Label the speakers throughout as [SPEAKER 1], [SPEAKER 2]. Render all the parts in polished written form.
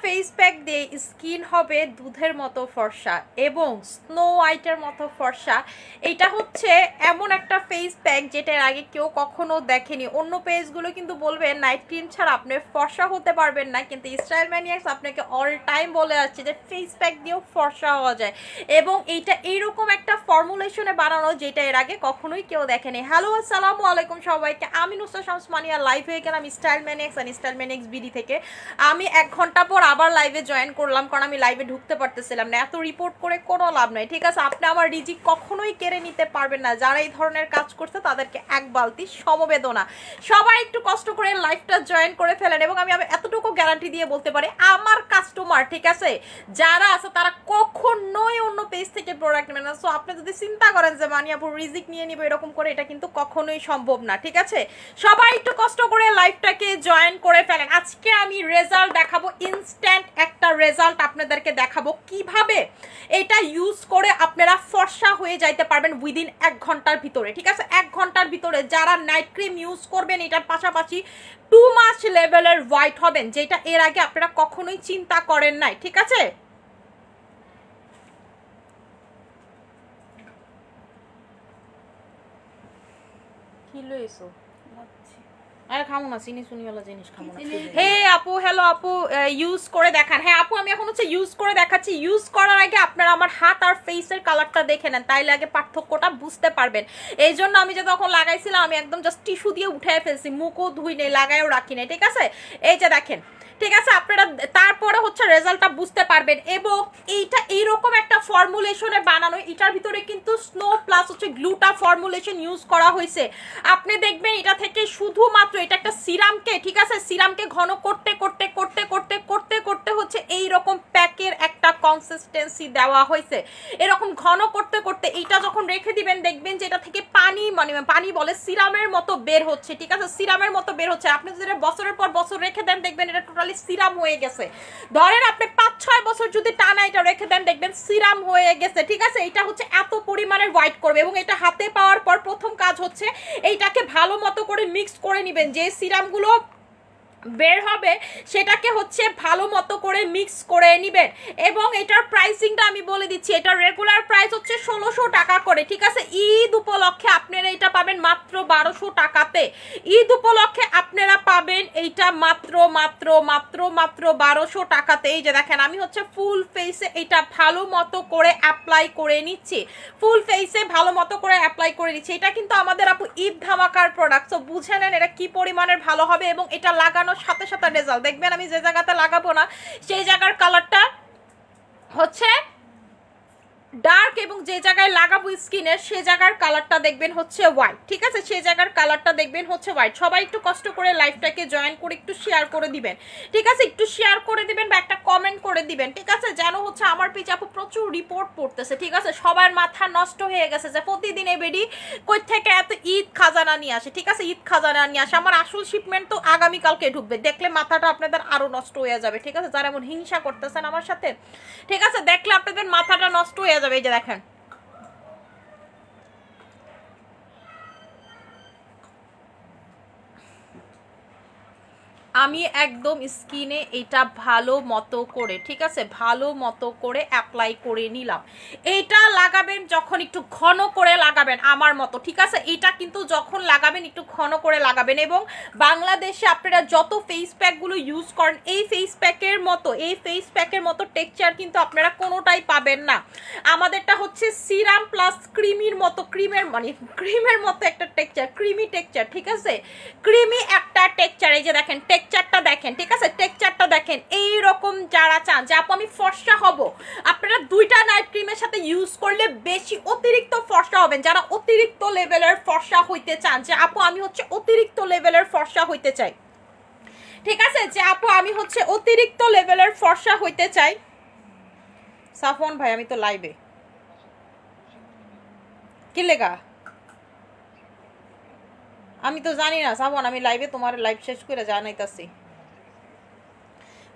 [SPEAKER 1] Face pack দিয়ে skin হবে দুধের মতো ফর্সা এবং স্নো হোয়াইটের মতো ফর্সা। এটা হচ্ছে এমন একটা ফেস প্যাক যেটার আগে কেউ কখনো দেখেনি। অন্য পেজগুলো কিন্তু বলবে নাইট ক্রিম ছাড়া আপনি ফর্সা হতে পারবেন না, কিন্তু স্টাইল ম্যানিয়াক্স আপনাকে অল টাইম বলে আসছে যে ফেস প্যাক দিয়েও ফর্সা হওয়া যায় এবং এইটা এইরকম একটা ফর্মুলেশনে বানানো যেটা এর আগে কখনোই কেউ দেখেনি। হ্যালো আসসালামু আলাইকুম সবাইকে, আমি নুসরাত শামস মানিয়া লাইভ হয়ে গেলাম স্টাইল ম্যানিয়াক্স অ্যান্ড স্টাইল ম্যানিয়াক্স বিডি থেকে। আমি 1 ঘন্টা পর আবার লাইভে জয়েন করলাম, কারণ আমি লাইভে ঢুকতে পারতেছিলাম না। এত রিপোর্ট করে কোনো লাভ নাই, ঠিক আছে? আপনি আমার রিজিক কখনোই কেড়ে নিতে পারবেন না। যারা এই ধরনের কাজ করছে তাদেরকে এক বালতি সমবেদনা। সবাই একটু কষ্ট করে লাইভটা জয়েন করে ফেলেন এবং আমি এতটুকু গ্যারান্টি দিয়ে বলতে পারি আমার কাস্টমার, ঠিক আছে, যারা আছে তারা কখনোই অন্য পেজ থেকে প্রোডাক্ট নেবেন না। সো আপনি যদি চিন্তা করেন যে মানিয়াপুর রিজিক নিয়ে নিব এরকম করে, এটা কিন্তু কখনোই সম্ভব না, ঠিক আছে? সবাই একটু কষ্ট করে লাইভটাকে জয়েন করে ফেলেন। আজকে আমি রেজাল্ট দেখাবো, ইনস্ট্যান্ট একটা রেজাল্ট আপনাদেরকে দেখাবো কিভাবে এটা ইউজ করে আপনারা ফর্সা হয়ে যাইতে পারবেন উইদিন 1 ঘন্টার ভিতরে, ঠিক আছে? 1 ঘন্টার ভিতরে যারা নাইট ক্রিম ইউজ করবেন এটার পাশাপাশি 2 মাস লেভেলের হোয়াইট হবেন, যেটা এর আগে আপনারা কখনোই চিন্তা করেন নাই, ঠিক আছে? কি লইছো? আরে খামো না, চিনি শুনিওয়ালা জিনিস খামো না। হে আপু, হ্যালো আপু, ইউজ করে দেখান। হ্যাঁ আপু, আমি এখন হচ্ছে ইউজ করে দেখাচ্ছি। ইউজ করার আগে আপনারা আমার হাত আর ফেসের কালারটা দেখে নেন, তাইলে আগে পার্থক্যটা বুঝতে পারবেন। এই জন্য আমি যে তখন লাগাইছিলাম আমি একদম জাস্ট টিস্যু দিয়ে উঠে ফেলছি, মুখও ধুই নেই, লাগাইও রাখি নেই, ঠিক আছে? এই যে দেখেন, ঠিক আছে? আপনারা তারপরে হচ্ছে রেজাল্টটা বুঝতে পারবেন। এবং এইটা এইরকম একটা ফর্মুলেশনে বানানো, এটার ভিতরে কিন্তু স্নো প্লাস হচ্ছে গ্লুটা ফর্মুলেশন ইউজ করা হয়েছে। আপনি দেখবেন এটা থেকে শুধুমাত্র এটা একটা সিরামকে, ঠিক আছে, সিরামকে ঘন করতে করতে করতে করতে করতে করতে হচ্ছে এইরকম প্যাকের একটা কনসিস্টেন্সি দেওয়া হয়েছে। এরকম ঘন করতে করতে এইটা যখন রেখে দিবেন দেখবেন যে এটা থেকে পানি, মানে পানি বলে সিরামের মতো বের হচ্ছে, ঠিক আছে? সিরামের মতো বের হচ্ছে। আপনি যদি বছরের পর বছর রেখে দেন দেখবেন এটা টোটালি সিরাম হয়ে গেছে। ধরেন আপনি 5-6 বছর যদি টানা এটা রেখে দেন দেখবেন সিরাম হয়ে গেছে, ঠিক আছে? এটা হচ্ছে এত পরিমাণের হোয়াইট করবে এবং এটা হাতে পাওয়ার পর প্রথম কাজ হচ্ছে এইটাকে ভালো মতো করে মিক্স করে নেবেন। যে সিরামগুলো বের হবে সেটাকে হচ্ছে ভালো মতো করে মিক্স করে নেবেন। এবং এটার প্রাইসিংটা আমি বলে দিচ্ছি, এটার রেগুলার প্রাইস হচ্ছে 1600 টাকা করে, ঠিক আছে? ঈদ উপলক্ষে আপনারা এটা পাবেন মাত্র 1200 টাকাতে। ঈদ উপলক্ষে আপনারা পাবেন এইটা মাত্র মাত্র মাত্র মাত্র 1200 টাকাতে। এই যে দেখেন আমি হচ্ছে ফুল ফেসে এটা ভালো মতো করে অ্যাপ্লাই করে নিচ্ছি, ফুল ফেসে ভালো মতো করে অ্যাপ্লাই করে নিচ্ছি। এটা কিন্তু আমাদের আপু ঈদ ধামাকার প্রোডাক্ট, তো বুঝে নেন এটা কি পরিমাণের ভালো হবে। এবং এটা লাগানো সাথে সাথে রেজাল্ট দেখবেন, আমি যে জায়গাতে লাগাবো না সেই জায়গার কালারটা হচ্ছে ডার্ক এবং যে জায়গায় লাগাবো স্কিনের সে জায়গার কালারটা দেখবেন হচ্ছে হোয়াইট, ঠিক আছে? সে জায়গার কালারটা দেখবেন হচ্ছে হোয়াইট। সবাই একটু কষ্ট করে লাইভটাকে জয়েন করে একটু শেয়ার করে দিবেন, ঠিক আছে? একটু শেয়ার করে দিবেন বা একটা কমেন্ট করে দিবেন, ঠিক আছে? যেন হচ্ছে আমার পেজে আপু প্রচুর রিপোর্ট পড়তেছে, ঠিক আছে? সবার মাথা নষ্ট হয়ে গেছে যে প্রতিদিন এই বেডি কই থেকে এত ঈদ খাজানা নিয়ে আসে, ঠিক আছে? ঈদ খাজানা নিয়ে আসে। আমার আসল শিপমেন্ট তো আগামীকালকে ঢুকবে, দেখলে মাথাটা আপনাদের আরো নষ্ট হয়ে যাবে, ঠিক আছে? যারা এমন হিংসা করতেছেন আমার সাথে, ঠিক আছে, দেখলে আপনাদের মাথাটা নষ্ট হয়ে যাবে। এই যে দেখেন আমি একদম স্কিনে এটা ভালো মতো করে, ঠিক আছে, ভালো মতো করে অ্যাপ্লাই করে নিলাম। এইটা লাগাবেন যখন একটু ঘন করে লাগাবেন আমার মতো, ঠিক আছে? এটা কিন্তু যখন লাগাবেন একটু ঘন করে লাগাবেন। এবং বাংলাদেশে আপনারা যত ফেস প্যাকগুলো ইউজ করেন এই ফেস প্যাকের মতো টেক্সচার কিন্তু আপনারা কোনোটাই পাবেন না। আমাদেরটা হচ্ছে সিরাম প্লাস ক্রিমির মতো, ক্রিমের মতো একটা টেক্সচার, ক্রিমি টেক্সচার, ঠিক আছে? ক্রিমি একটা টেক্সচার। এই যে দেখেন টেক্সচারটা দেখেন, ঠিক আছে? টেক্সচারটা দেখেন। এই রকম যারা চান যে আপু আমি ফর্সা হব, আপনারা 2টা নাইট ক্রিমের সাথে ইউজ করলে বেশি অতিরিক্ত ফর্সা হবেন। যারা অতিরিক্ত লেভেলের ফর্সা হইতে চান যে আপু আমি হচ্ছে অতিরিক্ত লেভেলের ফর্সা হইতে চাই, ঠিক আছে? যে আপু আমি হচ্ছে অতিরিক্ত লেভেলের ফর্সা হইতে চাই। সাফওয়ান ভাই আমি তো লাইভে, কি লেগা আমি তো জানি না সাফওয়ান, আমি লাইভে তোমার লাইভ শেষ করে জানাইতাছি।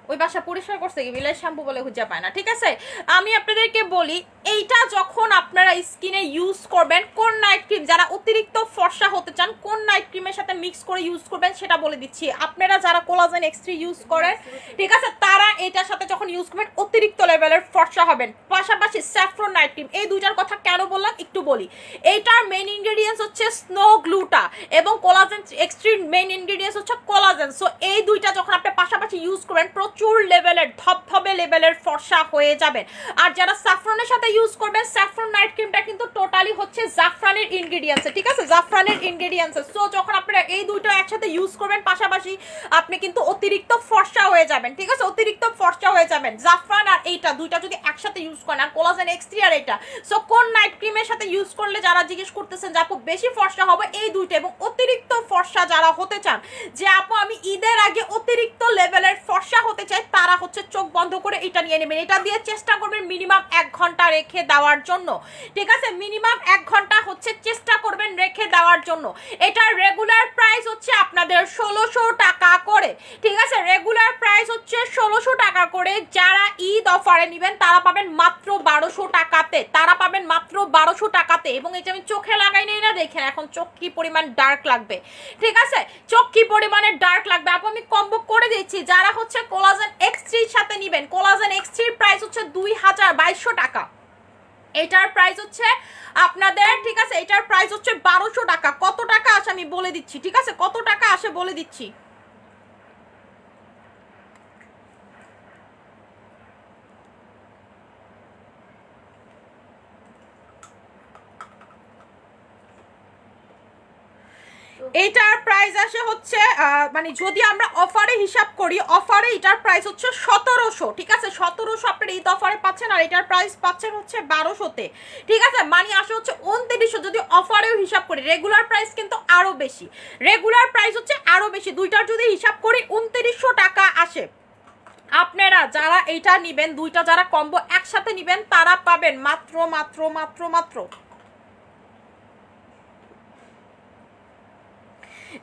[SPEAKER 1] ওই বাসা পরিষ্কার করছে কি বিলাই শ্যাম্পু বলে খুঁজে পায় না। ঠিক আছে, আমি আপনাদেরকে বলি এইটা যখন আপনারা স্কিনে ইউজ করবেন, কোন নাইট ক্রিম যারা অতিরিক্ত ফর্সা হতে চান কোন নাইট ক্রিমের সাথে মিক্স করে ইউজ করবেন সেটা বলে দিচ্ছি। আপনারা যারা কোলাজেন এক্স3 ইউজ করেন, ঠিক আছে, তারা এটার সাথে যখন ইউজ করবেন অতিরিক্ত লেভেলের ফর্সা হবেন। পাশাপাশি স্যাফরন নাইট ক্রিম, এই দুইটার কথা কেন বললাম একটু বলি। এইটার মেইন ইনগ্রেডিয়েন্টস হচ্ছে স্নো গ্লুটা এবং কোলাজেন এক্স3 মেইন ইনগ্রেডিয়েন্টস হচ্ছে কোলাজেন। সো এই দুইটা যখন আপনি পাশাপাশি ইউজ করবেন প্রচুর লেভেলের ধবধবে লেভেলের ফর্সা হয়ে যাবেন। আর যারা স্যাফরনের সাথে ইউজ করবেন, স্যাফরন নাইট ক্রিমটা কিন্তু টোটালি হচ্ছে জাফরানের ইনগ্রেডিয়েন্টস, ঠিক আছে, জাফরানের ইনগ্রেডিয়েন্টস। সো যখন আপনারা এই দুইটা একসাথে ইউজ করবেন পাশাপাশি আপনি কিন্তু অতিরিক্ত ফর্সা হয়ে যাবেন। ঠিক আছে, অতিরিক্ত ফর্সা হয়ে যাবেন। জাফরান আর এইটা দুইটা যদি একসাথে ইউজ করেন, আর কোলাজেন এক্স3 আর এটা, সো কোন নাইট ক্রিমের সাথে ইউজ করলে যারা জিজ্ঞেস করতেছেন যে আপু বেশি ফর্সা হবে, এই দুইটা। এবং অতিরিক্ত ফর্সা যারা হতে চান যে আপু আমি ঈদের আগে অতিরিক্ত লেভেলের ফর্সা হতে চাই, তারা হচ্ছে চোখ বন্ধ করে এটা নিয়ে নেবেন। এটা দিয়ে চেষ্টা করবেন মিনিমাম 1 ঘন্টা রেখে দেওয়ার জন্য। ঠিক আছে, মিনিমাম 1 ঘন্টা হচ্ছে চেষ্টা করবেন রেখে দেওয়ার জন্য। এটার রেগুলার প্রাইস হচ্ছে আপনাদের 1600 টাকা করে। ঠিক আছে, রেগুলার প্রাইস হচ্ছে 1600 টাকা করে। যারা ঈদ অফারে নেবেন তারা পাবেন মাত্র 1200 টাকাতে, তারা পাবেন মাত্র 1200 টাকাতে। এবং এটা আমি চোখে লাগাই নেই না, দেখেন এখন চোখ কি পরিমাণ ডার্ক লাগবে। ঠিক আছে, চোখ কি পরিমাণে ডার্ক লাগবে। আপু আমি কম্বো করে দিচ্ছি, যারা হচ্ছে কোলাজেন এক্স3 সাথে নেবেন, কোলাজেন এক্স3 প্রাইস হচ্ছে 2200 টাকা। এটার প্রাইস হচ্ছে আপনাদের, ঠিক আছে, এটার প্রাইস হচ্ছে 1200 টাকা। কত টাকা আসে আমি বলে দিচ্ছি, ঠিক আছে, কত টাকা আসে বলে দিচ্ছি। এটার প্রাইস আসে হচ্ছে মানে যদি আমরা অফারে হিসাব করি, অফারে এটার প্রাইস হচ্ছে 1700। ঠিক আছে, 1700 আপনারা ঈদ অফারে পাচ্ছেন, আর এটার প্রাইস পাচ্ছেন হচ্ছে 1200-তে। ঠিক আছে, মানে আসে হচ্ছে 2900 যদি অফারেও হিসাব করি। রেগুলার প্রাইস কিন্তু আরো বেশি, রেগুলার প্রাইস হচ্ছে আরো বেশি। দুইটার যদি হিসাব করি 2900 টাকা আসে। আপনারা যারা এইটা নেবেন, দুইটা যারা কম্বো একসাথে নেবেন, তারা পাবেন মাত্র মাত্র মাত্র মাত্র,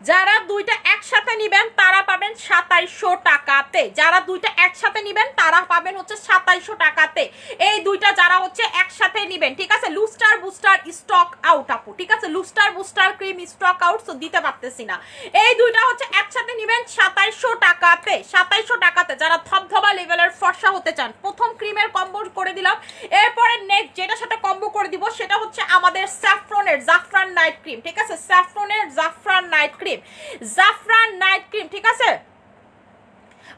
[SPEAKER 1] যারা দুইটা একসাথে নেবেন তারা পাবেন 2700 টাকাতে। যারা দুইটা একসাথে নেবেন তারা পাবেন হচ্ছে 2700 টাকাতে। এই দুইটা যারা হচ্ছে একসাথে নেবেন, ঠিক আছে। লুস্টার বুস্টার স্টক আউট আপু, ঠিক আছে, লুস্টার বুস্টার ক্রিম স্টক আউট, তো দিতে পারতেছি না। এই দুইটা হচ্ছে একসাথে নেবেন 2700 টাকাতে, 2700 টাকাতে। যারা ধবধবা লেভেলের ফর্সা হতে চান, প্রথম ক্রিমের কম্বো করে দিলাম। এরপরে নেক্সট যেটার সাথে কম্বো করে দিব সেটা হচ্ছে আমাদের স্যাফরনের জাফরান নাইট ক্রিম। ঠিক আছে, স্যাফরনের জাফরান নাইট ক্রিম, জাফরান নাইট ক্রিম। ঠিক আছে,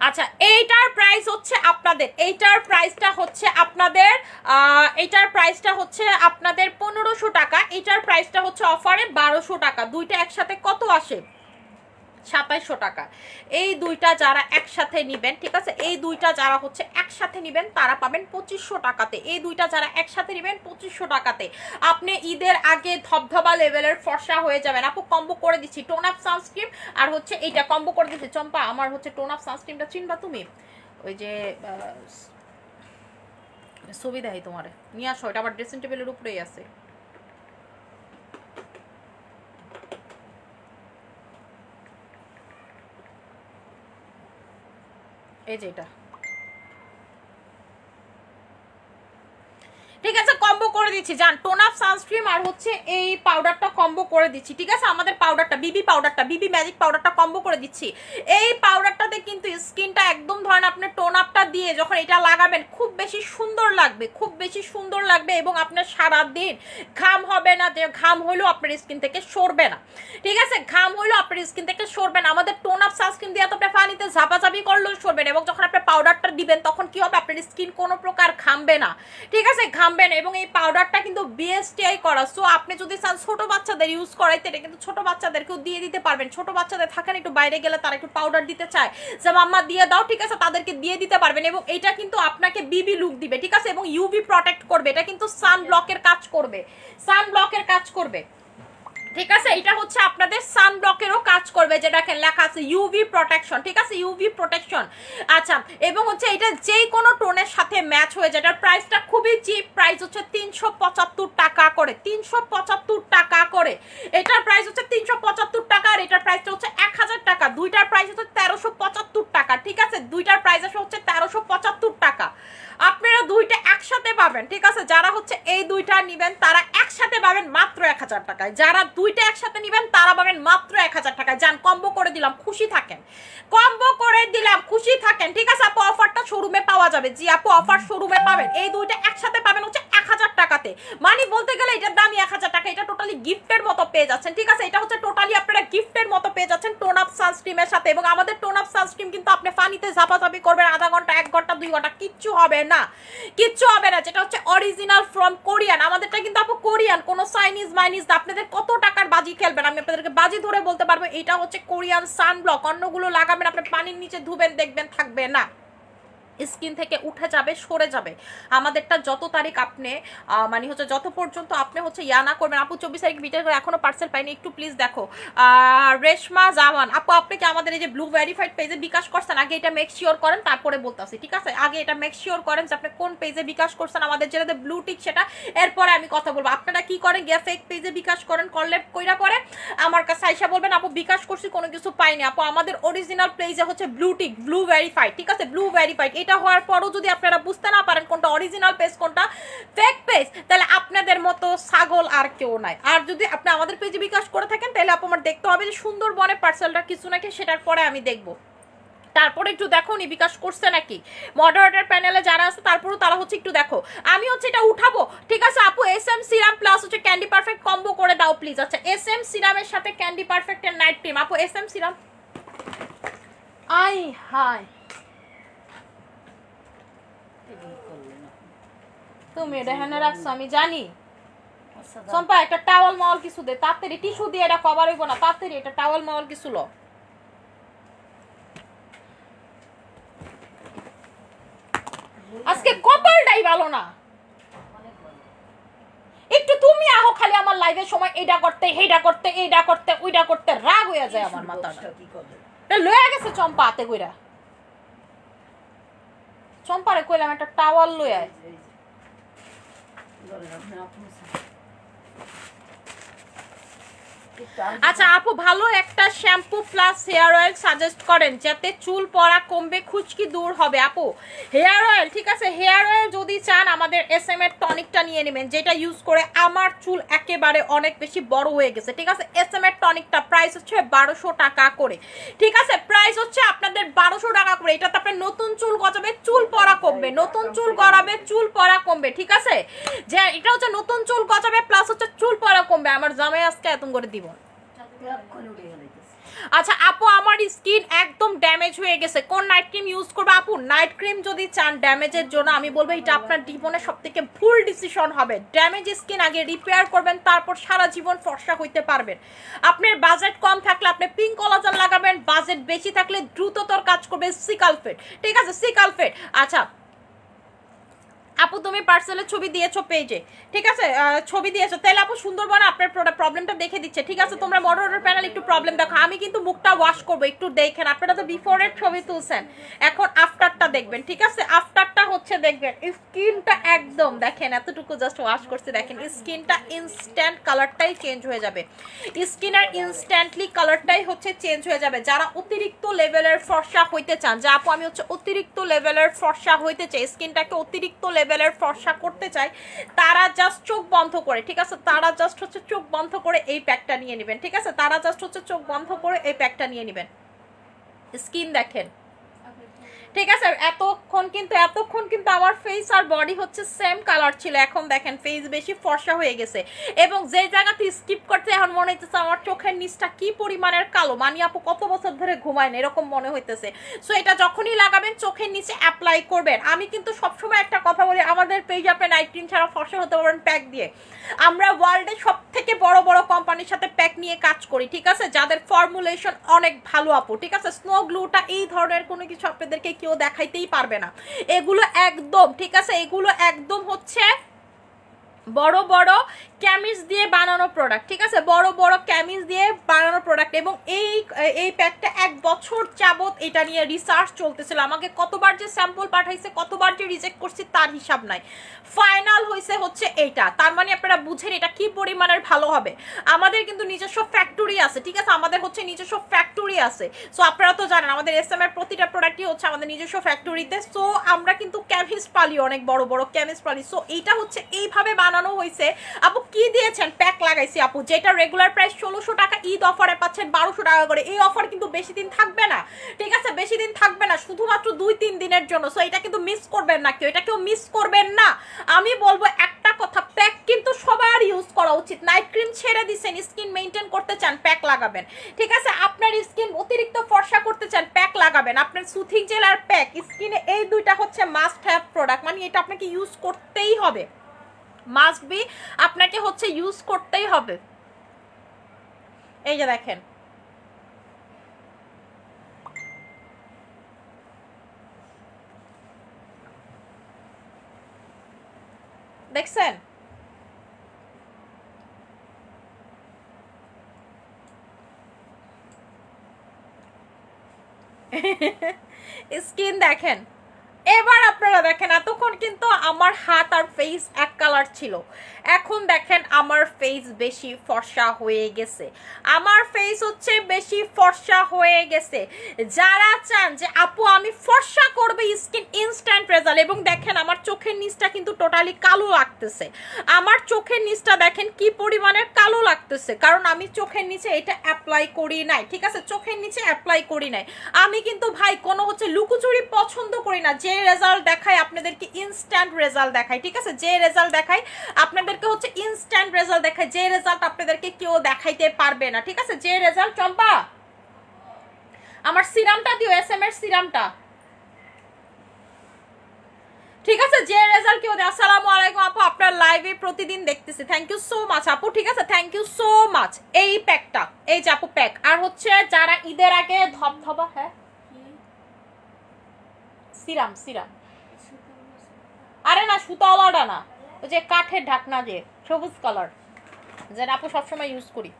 [SPEAKER 1] আচ্ছা, এইটার প্রাইস হচ্ছে আপনাদের, এইটার প্রাইসটা হচ্ছে আপনাদের এইটার প্রাইসটা হচ্ছে আপনাদের 1500 টাকা। এইটার প্রাইসটা হচ্ছে অফারে 1200 টাকা। দুইটা একসাথে কত আসে? 2700 টাকা। এই দুইটা যারা একসাথে নেবেন, ঠিক আছে, এই দুইটা যারা হচ্ছে একসাথে নেবেন তারা পাবেন 2500 টাকাতে। এই দুইটা যারা একসাথে নেবেন 2500 টাকাতে। আপনি ঈদের আগে ধবধবা লেভেলের ফর্সা হয়ে যাবেন। আপু কম্বো করে দিচ্ছি টোন আপ সানস্ক্রিন আর হচ্ছে এইটা কম্বো করে দিচ্ছি। চম্পা আমার হচ্ছে টোন আপ সানস্ক্রিনটা চিনবা তুমি? ওই যে ছবি দেয় তোমার নিয়ে আসো, এটা আমার ড্রেসিং টেবিলের উপরেই আছে। এই যে এটা, ঠিক আছে, কম্বো করে দিচ্ছি। জান টোন আপ সানস্ক্রিন আর হচ্ছে এই পাউডারটা কম্বো করে দিচ্ছি। ঠিক আছে, আমাদের পাউডারটা বিবি পাউডারটা, বিবি ম্যাজিক পাউডারটা কম্বো করে দিচ্ছি। এই পাউডারটাতে কিন্তু স্কিনটা একদম ধরেন আপনি টোন আপটা দিয়ে যখন এটা লাগাবেন খুব বেশি সুন্দর লাগবে, খুব বেশি সুন্দর লাগবে। এবং আপনার সারাদিন ঘাম হবে না, যে ঘাম হইলেও আপনার স্কিন থেকে সরবে না। ঠিক আছে, ঘাম হইলেও আপনার স্কিন থেকে সরবে না। আমাদের টোন আপ সানস্ক্রিন দিয়ে তো আপনি পানিতে ঝাপাঝাপি করলেও সরবে না। এবং যখন আপনি পাউডারটা দিবেন তখন কি হবে? আপনার স্কিন কোনো প্রকার ঘামবে না। ঠিক আছে, ঘামবে না। এবং এই পাউডারটা কিন্তু বিএসটিআই করা। সো আপনি যদি চান ছোট বাচ্চাদের ইউজ করাইতে, এটা কিন্তু ছোট বাচ্চাদেরকেও দিয়ে দিতে পারবেন। ছোট বাচ্চাদের থাকেন একটু বাইরে গেলে তারা একটু পাউডার দিতে চায়, যে মাম্মা দিয়ে দাও, ঠিক আছে, তাদেরকে দিয়ে দিতে পারবেন। এবং এটা কিন্তু আপনাকে বিবি লুক দিবে, ঠিক আছে, এবং ইউভি প্রটেক্ট করবে। এটা কিন্তু সান ব্লকের কাজ করবে, সান ব্লকের কাজ করবে। ঠিক আছে, এটা হচ্ছে আপনাদের সানব্লকেরও কাজ করবে, যেটা লেখা আছে ইউভি প্রোটেকশন, ঠিক আছে, ইউভি প্রোটেকশন। আচ্ছা, এবং হচ্ছে এটা যেই কোনো টোনের সাথে ম্যাচ হয়ে যায়। এটার প্রাইসটা খুবই চিপ, প্রাইস হচ্ছে 375 টাকা করে, 375 টাকা করে। এটার প্রাইস হচ্ছে 375 টাকা, আর এটার প্রাইসটা হচ্ছে 1000 টাকা। দুইটার প্রাইস হচ্ছে 1375 টাকা, ঠিক আছে, দুইটার প্রাইস হচ্ছে 1375 টাকা। আপনারা দুইটা একসাথে পাবেন, ঠিক আছে, যারা হচ্ছে এই দুইটা নিবেন তারা একসাথে পাবেন মাত্র 1000 টাকায়, যারা দুইটা একসাথে নিবেন তারা পাবেন মাত্র 1000 টাকায়। যান, কম্বো করে দিলাম, খুশি থাকেন, কম্বো করে দিলাম, খুশি থাকেন, ঠিক আছে আপু। অফারটা শোরুমে পাওয়া যাবে, জি আপু অফার শোরুমে পাবেন, এই দুইটা একসাথে পাবেন হচ্ছে 1000 টাকাতে। মানে বলতে গেলে এটার দামই 1000 টাকা, এটা টোটালি গিফটের মতো পেয়ে যাচ্ছেন, ঠিক আছে, এটা হচ্ছে টোটালি আপনারা গিফটের মতো পেয়ে যাচ্ছেন টোন আপ সানস্ক্রিমের সাথে। এবং আমাদের টোন আপ সানস্ক্রিম কিন্তু আপনি পানিতে ঝাপাঝাপি করবেন আধা ঘন্টা, 1 ঘন্টা, 2 ঘন্টা, কিচ্ছু হবে না, কিচ্ছু হবে না। যেটা হচ্ছে অরিজিনাল ফ্রম কোরিয়ান, আমাদেরটা কিন্তু আপু কোরিয়ান, কোনো চাইনিজ মাইনিজ। আপনাদের কত টাকার বাজি খেলবেন, আমি আপনাদেরকে বাজি ধরে বলতে পারবো এটা হচ্ছে কোরিয়ান সানব্লক। অন্যগুলো লাগাবেন আপনি পানির নিচে ধুবেন, দেখবেন থাকবে না, স্কিন থেকে উঠে যাবে, সরে যাবে। আমাদেরটা যত তারিখ আপনি মানে হচ্ছে যত পর্যন্ত আপনি হচ্ছে ইয়া না করবেন। আপু 24 তারিখ বিটার করে এখনো পার্সেল পাইনি, একটু প্লিজ দেখো। রেশমা জামান আপু, আপনি কি আমাদের এই যে ব্লু ভেরিফাইড পেজে বিকাশ করছেন? আগে এটা মেক শিওর করেন, তারপরে বলতেছি, ঠিক আছে, আগে এটা মেক শিওর করেন যে আপনি কোন পেজে বিকাশ করছেন আমাদের, যেটাতে ব্লু টিক সেটা, এরপরে আমি কথা বলবো। আপনারা কি করেন, গিয়ে ফেক পেজে বিকাশ করেন, করলে কইরা পরে আমার কাছে আইসা বলবেন আপু বিকাশ করছি কোনো কিছু পাইনি। আপু আমাদের অরিজিনাল পেজে হচ্ছে ব্লু টিক, ব্লু ভেরিফাইড, ঠিক আছে, ব্লু ভেরিফাইড। এটা হওয়ার পরও যদি আপনারা বুঝতে না পারেন কোনটা অরিজিনাল পেজ কোনটা ফেক পেজ, তাহলে আপনাদের মতো ছাগল আর কেউ নাই। আর যদি আপনি আমাদের পেজে বিকাশ করে থাকেন তাহলে আপু আমার দেখতে হবে যে সুন্দরবনের পার্সেলটা কিছু নাকি, সেটার পরে আমি দেখবো। তারপরে একটু দেখো নি বিকাশ করছে নাকি, মডারেটর প্যানেলে যারা আছে তারপরেও তারা হচ্ছে একটু দেখো। আমি হচ্ছে এটা উঠাবো, ঠিক আছে আপু। SM সিরাম প্লাস হচ্ছে ক্যান্ডি পারফেক্ট কম্বো করে দাও প্লিজ। আচ্ছা, SM সিরামের সাথে ক্যান্ডি পারফেক্টের নাইট ক্রিম। আপু SM সিরাম, আই হাই তুমি এটা হেনে রাখছো আমি জানি। সম্পা একটা টাওয়াল মাওয়াল কিছু দে তাড়াতাড়ি, টিস্যু দিয়ে এটা কভার হইব না, তাড়াতাড়ি এটা টাওয়াল মাওয়াল কিছু লো। আজকে কপালটাই ভালো না, একটু তুমি আহো খালি আমার লাইভের সময় এটা করতে হেটা করতে এইটা করতে ওইটা করতে, রাগ হয়ে যায় আমার মাথাটা। লয়ে গেছে চম্পা হাতে কইরা, চম্পারে কইলাম একটা টাওয়াল লয়ে আয়। আচ্ছা আপু, ভালো একটা shampoo plus hair oil suggest করেন যাতে চুল পড়া কমবে, খুশকি দূর হবে। আপু হেয়ার অয়েল, ঠিক আছে, হেয়ার অয়েল যদি চান আমাদের SM এর টনিকটা নিয়ে নেবেন, যেটা ইউজ করে আমার চুল একেবারে অনেক বেশি বড় হয়ে গেছে, ঠিক আছে। SM এর টনিকটা প্রাইস হচ্ছে 1200 টাকা করে, ঠিক আছে, প্রাইস হচ্ছে আপনাদের 1200 টাকা করে। এটাতে আপনার নতুন চুল গজাবে, চুল পড়া কমবে, নতুন চুল গড়াবে, চুল পড়া কমবে, ঠিক আছে, যে এটা হচ্ছে নতুন চুল গজাবে প্লাস হচ্ছে চুল পড়া কমবে। আমার জামাই আজকে এত করে দিব। আচ্ছা আপু, আমার স্কিন একদম ড্যামেজ হয়ে গেছে, কোন নাইট ক্রিম ইউজ করবে? আপু নাইট ক্রিম যদি চান ড্যামেজের জন্য, আমি বলবো এটা আপনার জীবনের সবথেকে ভুল ডিসিশন হবে। ড্যামেজ স্কিন আগে রিপেয়ার করবেন, তারপর সারা জীবন ফর্সা হইতে পারবেন। আপনার বাজেট কম থাকলে আপনি পিঙ্ক কোলাজেন লাগাবেন, বাজেট বেশি থাকলে দ্রুততর কাজ করবে সিকালফেট, ঠিক আছে, সিকালফেট। আচ্ছা আপু তুমি পার্সেলের ছবি দিয়েছো পেজে, ঠিক আছে, ছবি দিয়েছো, তাহলে আপু সুন্দরবনে আপনার প্রবলেমটা দেখে দিচ্ছে, ঠিক আছে। তোমরা মডারেটর প্যানেল একটু প্রবলেম দেখো, আমি কিন্তু মুখটা ওয়াশ করবো, একটু দেখেন। আপনারা তো বিফোরের ছবি তুলছেন, এখন আফটারটা দেখবেন, ঠিক আছে। আফটারটা হচ্ছে দেখবেন স্কিনটা একদম দেখেন, এতটুকু জাস্ট ওয়াশ করছে, দেখেন স্কিনটা ইনস্ট্যান্ট কালারটাই চেঞ্জ হয়ে যাবে, স্কিনের ইনস্ট্যান্টলি কালারটাই হচ্ছে চেঞ্জ হয়ে যাবে। যারা অতিরিক্ত লেভেলের ফর্সা হইতে চান, যে আপু আমি হচ্ছে অতিরিক্ত লেভেলের ফর্সা হইতে চাই, স্কিনটাকে অতিরিক্ত লেভেলের ফর্সা করতে চাই, তারা জাস্ট চোখ বন্ধ করে, ঠিক আছে, তারা জাস্ট হচ্ছে চোখ বন্ধ করে এই প্যাকটা নিয়ে নেবেন, ঠিক আছে, তারা জাস্ট হচ্ছে চোখ বন্ধ করে এই প্যাকটা নিয়ে নেবেন। স্কিন দেখেন, ঠিক আছে। এতক্ষণ কিন্তু আমার ফেস আর বডি হচ্ছে সেম কালার ছিল, এখন দেখেন ফেস বেশি ফর্সা হয়ে গেছে। এবং যে জায়গাতে স্কিপ করতে এখন মনে হইতেছে আমার চোখের নিচটা কি পরিমাণের কালো, মানে আপু কত বছর ধরে ঘুমায় না এরকম মনে হইতেছে। সো এটা যখনই লাগাবেন চোখের নিচে অ্যাপ্লাই করবেন। আমি কিন্তু সবসময় একটা কথা বলি, আমাদের পেজে আপনি নাইট ক্রিম ছাড়া ফর্সা হতে পারবেন প্যাক দিয়ে। আমরা ওয়ার্ল্ডের সব থেকে বড় বড় কোম্পানির সাথে প্যাক নিয়ে কাজ করি, ঠিক আছে, যাদের ফর্মুলেশন অনেক ভালো আপু, ঠিক আছে। স্নো গ্লুটা এই ধরনের কোনো কিছু আপনাদেরকে কেউ দেখাইতেই পারবে না, এগুলো একদম, ঠিক আছে, এগুলো একদম হচ্ছে বড় বড় ক্যামিজ দিয়ে বানানো প্রোডাক্ট, ঠিক আছে, বড় বড় ক্যামিজ দিয়ে বানানো প্রোডাক্ট। এবং এই প্যাকটা 1 বছর যাবত এটা নিয়ে রিসার্চ চলতেছিল, আমাকে কতবার যে স্যাম্পল পাঠাইছে, কতবার যে রিজেক্ট করছি তার হিসাব নাই। ফাইনাল হয়েছে হচ্ছে এইটা। তার মানে আপনারা বুঝেন এটা কি পরিমাণের ভালো হবে। আমাদের কিন্তু নিজস্ব ফ্যাক্টরি আছে, ঠিক আছে, আমাদের হচ্ছে নিজস্ব ফ্যাক্টরি আছে। সো আপনারা তো জানেন আমাদের SM এর প্রতিটা প্রোডাক্টই হচ্ছে আমাদের নিজস্ব ফ্যাক্টরিতে। সো আমরা কিন্তু ক্যামিজ পালি, অনেক বড় বড় ক্যামিজ পালি। সো এইটা হচ্ছে এইভাবে বানানো হয়েছে। আপু কি দিয়েছেন? প্যাক লাগাইছি আপু, যেটা রেগুলার প্রাইস 1600 টাকা, ঈদ অফারে পাচ্ছেন 1200 টাকা করে। এই অফার কিন্তু বেশি দিন থাকবে না, ঠিক আছে, বেশি দিন থাকবে না, শুধুমাত্র 2-3 দিনের জন্য। সো এটা কিন্তু মিস করবেন না কেউ, এটা কেউ মিস করবেন না। আমি বলবো একটা কথা, প্যাক কিন্তু সবার ইউজ করা উচিত। নাইট ক্রিম ছেড়ে দিচ্ছেন, স্কিন মেইনটেইন করতে চান, প্যাক লাগাবেন, ঠিক আছে। আপনার স্কিন অতিরিক্ত ফর্সা করতে চান, প্যাক লাগাবেন। আপনার সুথিং জেল আর প্যাক স্কিনে এই দুইটা হচ্ছে মাস্ট হ্যাভ প্রোডাক্ট, মানে এটা আপনাকে ইউজ করতেই হবে, মাস্ট বি, আপনাকে হচ্ছে ইউজ করতেই হবে। এই যে দেখেন, দেখছেন স্কিন দেখেন। এবার আপনারা দেখেন, এতক্ষণ কিন্তু আমার হাত আর ফেস এক কালার ছিল, এখন দেখেন আমার ফেস বেশি ফর্সা হয়ে গেছে, আমার ফেস হচ্ছে বেশি ফর্সা হয়ে গেছে। যারা চান যে আপু আমি ফর্সা করবে স্কিন ইনস্ট্যান্ট রেজাল্ট, এবং দেখেন আমার চোখের নিচটা কিন্তু টোটালি কালো লাগতেছে, আমার চোখের নিচটা দেখেন কি পরিমাণের কালো লাগতেছে, কারণ আমি চোখের নিচে এটা অ্যাপ্লাই করি নাই, ঠিক আছে, চোখের নিচে অ্যাপ্লাই করি নাই। আমি কিন্তু ভাই কোনো হচ্ছে লুকোচুরি পছন্দ করি না, যে রেজাল্ট দেখায় আপনাদেরকে ইনস্ট্যান্ট রেজাল্ট দেখায়, ঠিক আছে, যে রেজাল্ট দেখায় আপনাদেরকে হচ্ছে ইনস্ট্যান্ট রেজাল্ট দেখায়, যে রেজাল্ট আপনাদেরকে কেউ দেখাইতে পারবে না, ঠিক আছে, যে রেজাল্ট। চম্পা আমার সিরামটা দিও, SM এর সিরামটা, ঠিক আছে, যে রেজাল্ট কেউ দেয়। আসসালামু আলাইকুম আপু, আপনার লাইভে প্রতিদিন দেখতেছি, থ্যাংক ইউ সো মাচ আপু, ঠিক আছে, থ্যাংক ইউ সো মাচ। এই প্যাকটা, এই যে আপু প্যাক, আর হচ্ছে যারা ঈদের আগে ধবধবা, হ্যাঁ সিরাম, সিরাম, আরে না সুতাওয়ালাটা না, ওই যে কাঠের ঢাকনা, যে সবুজ কালার, যেটা আপু সবসময় ইউজ করি,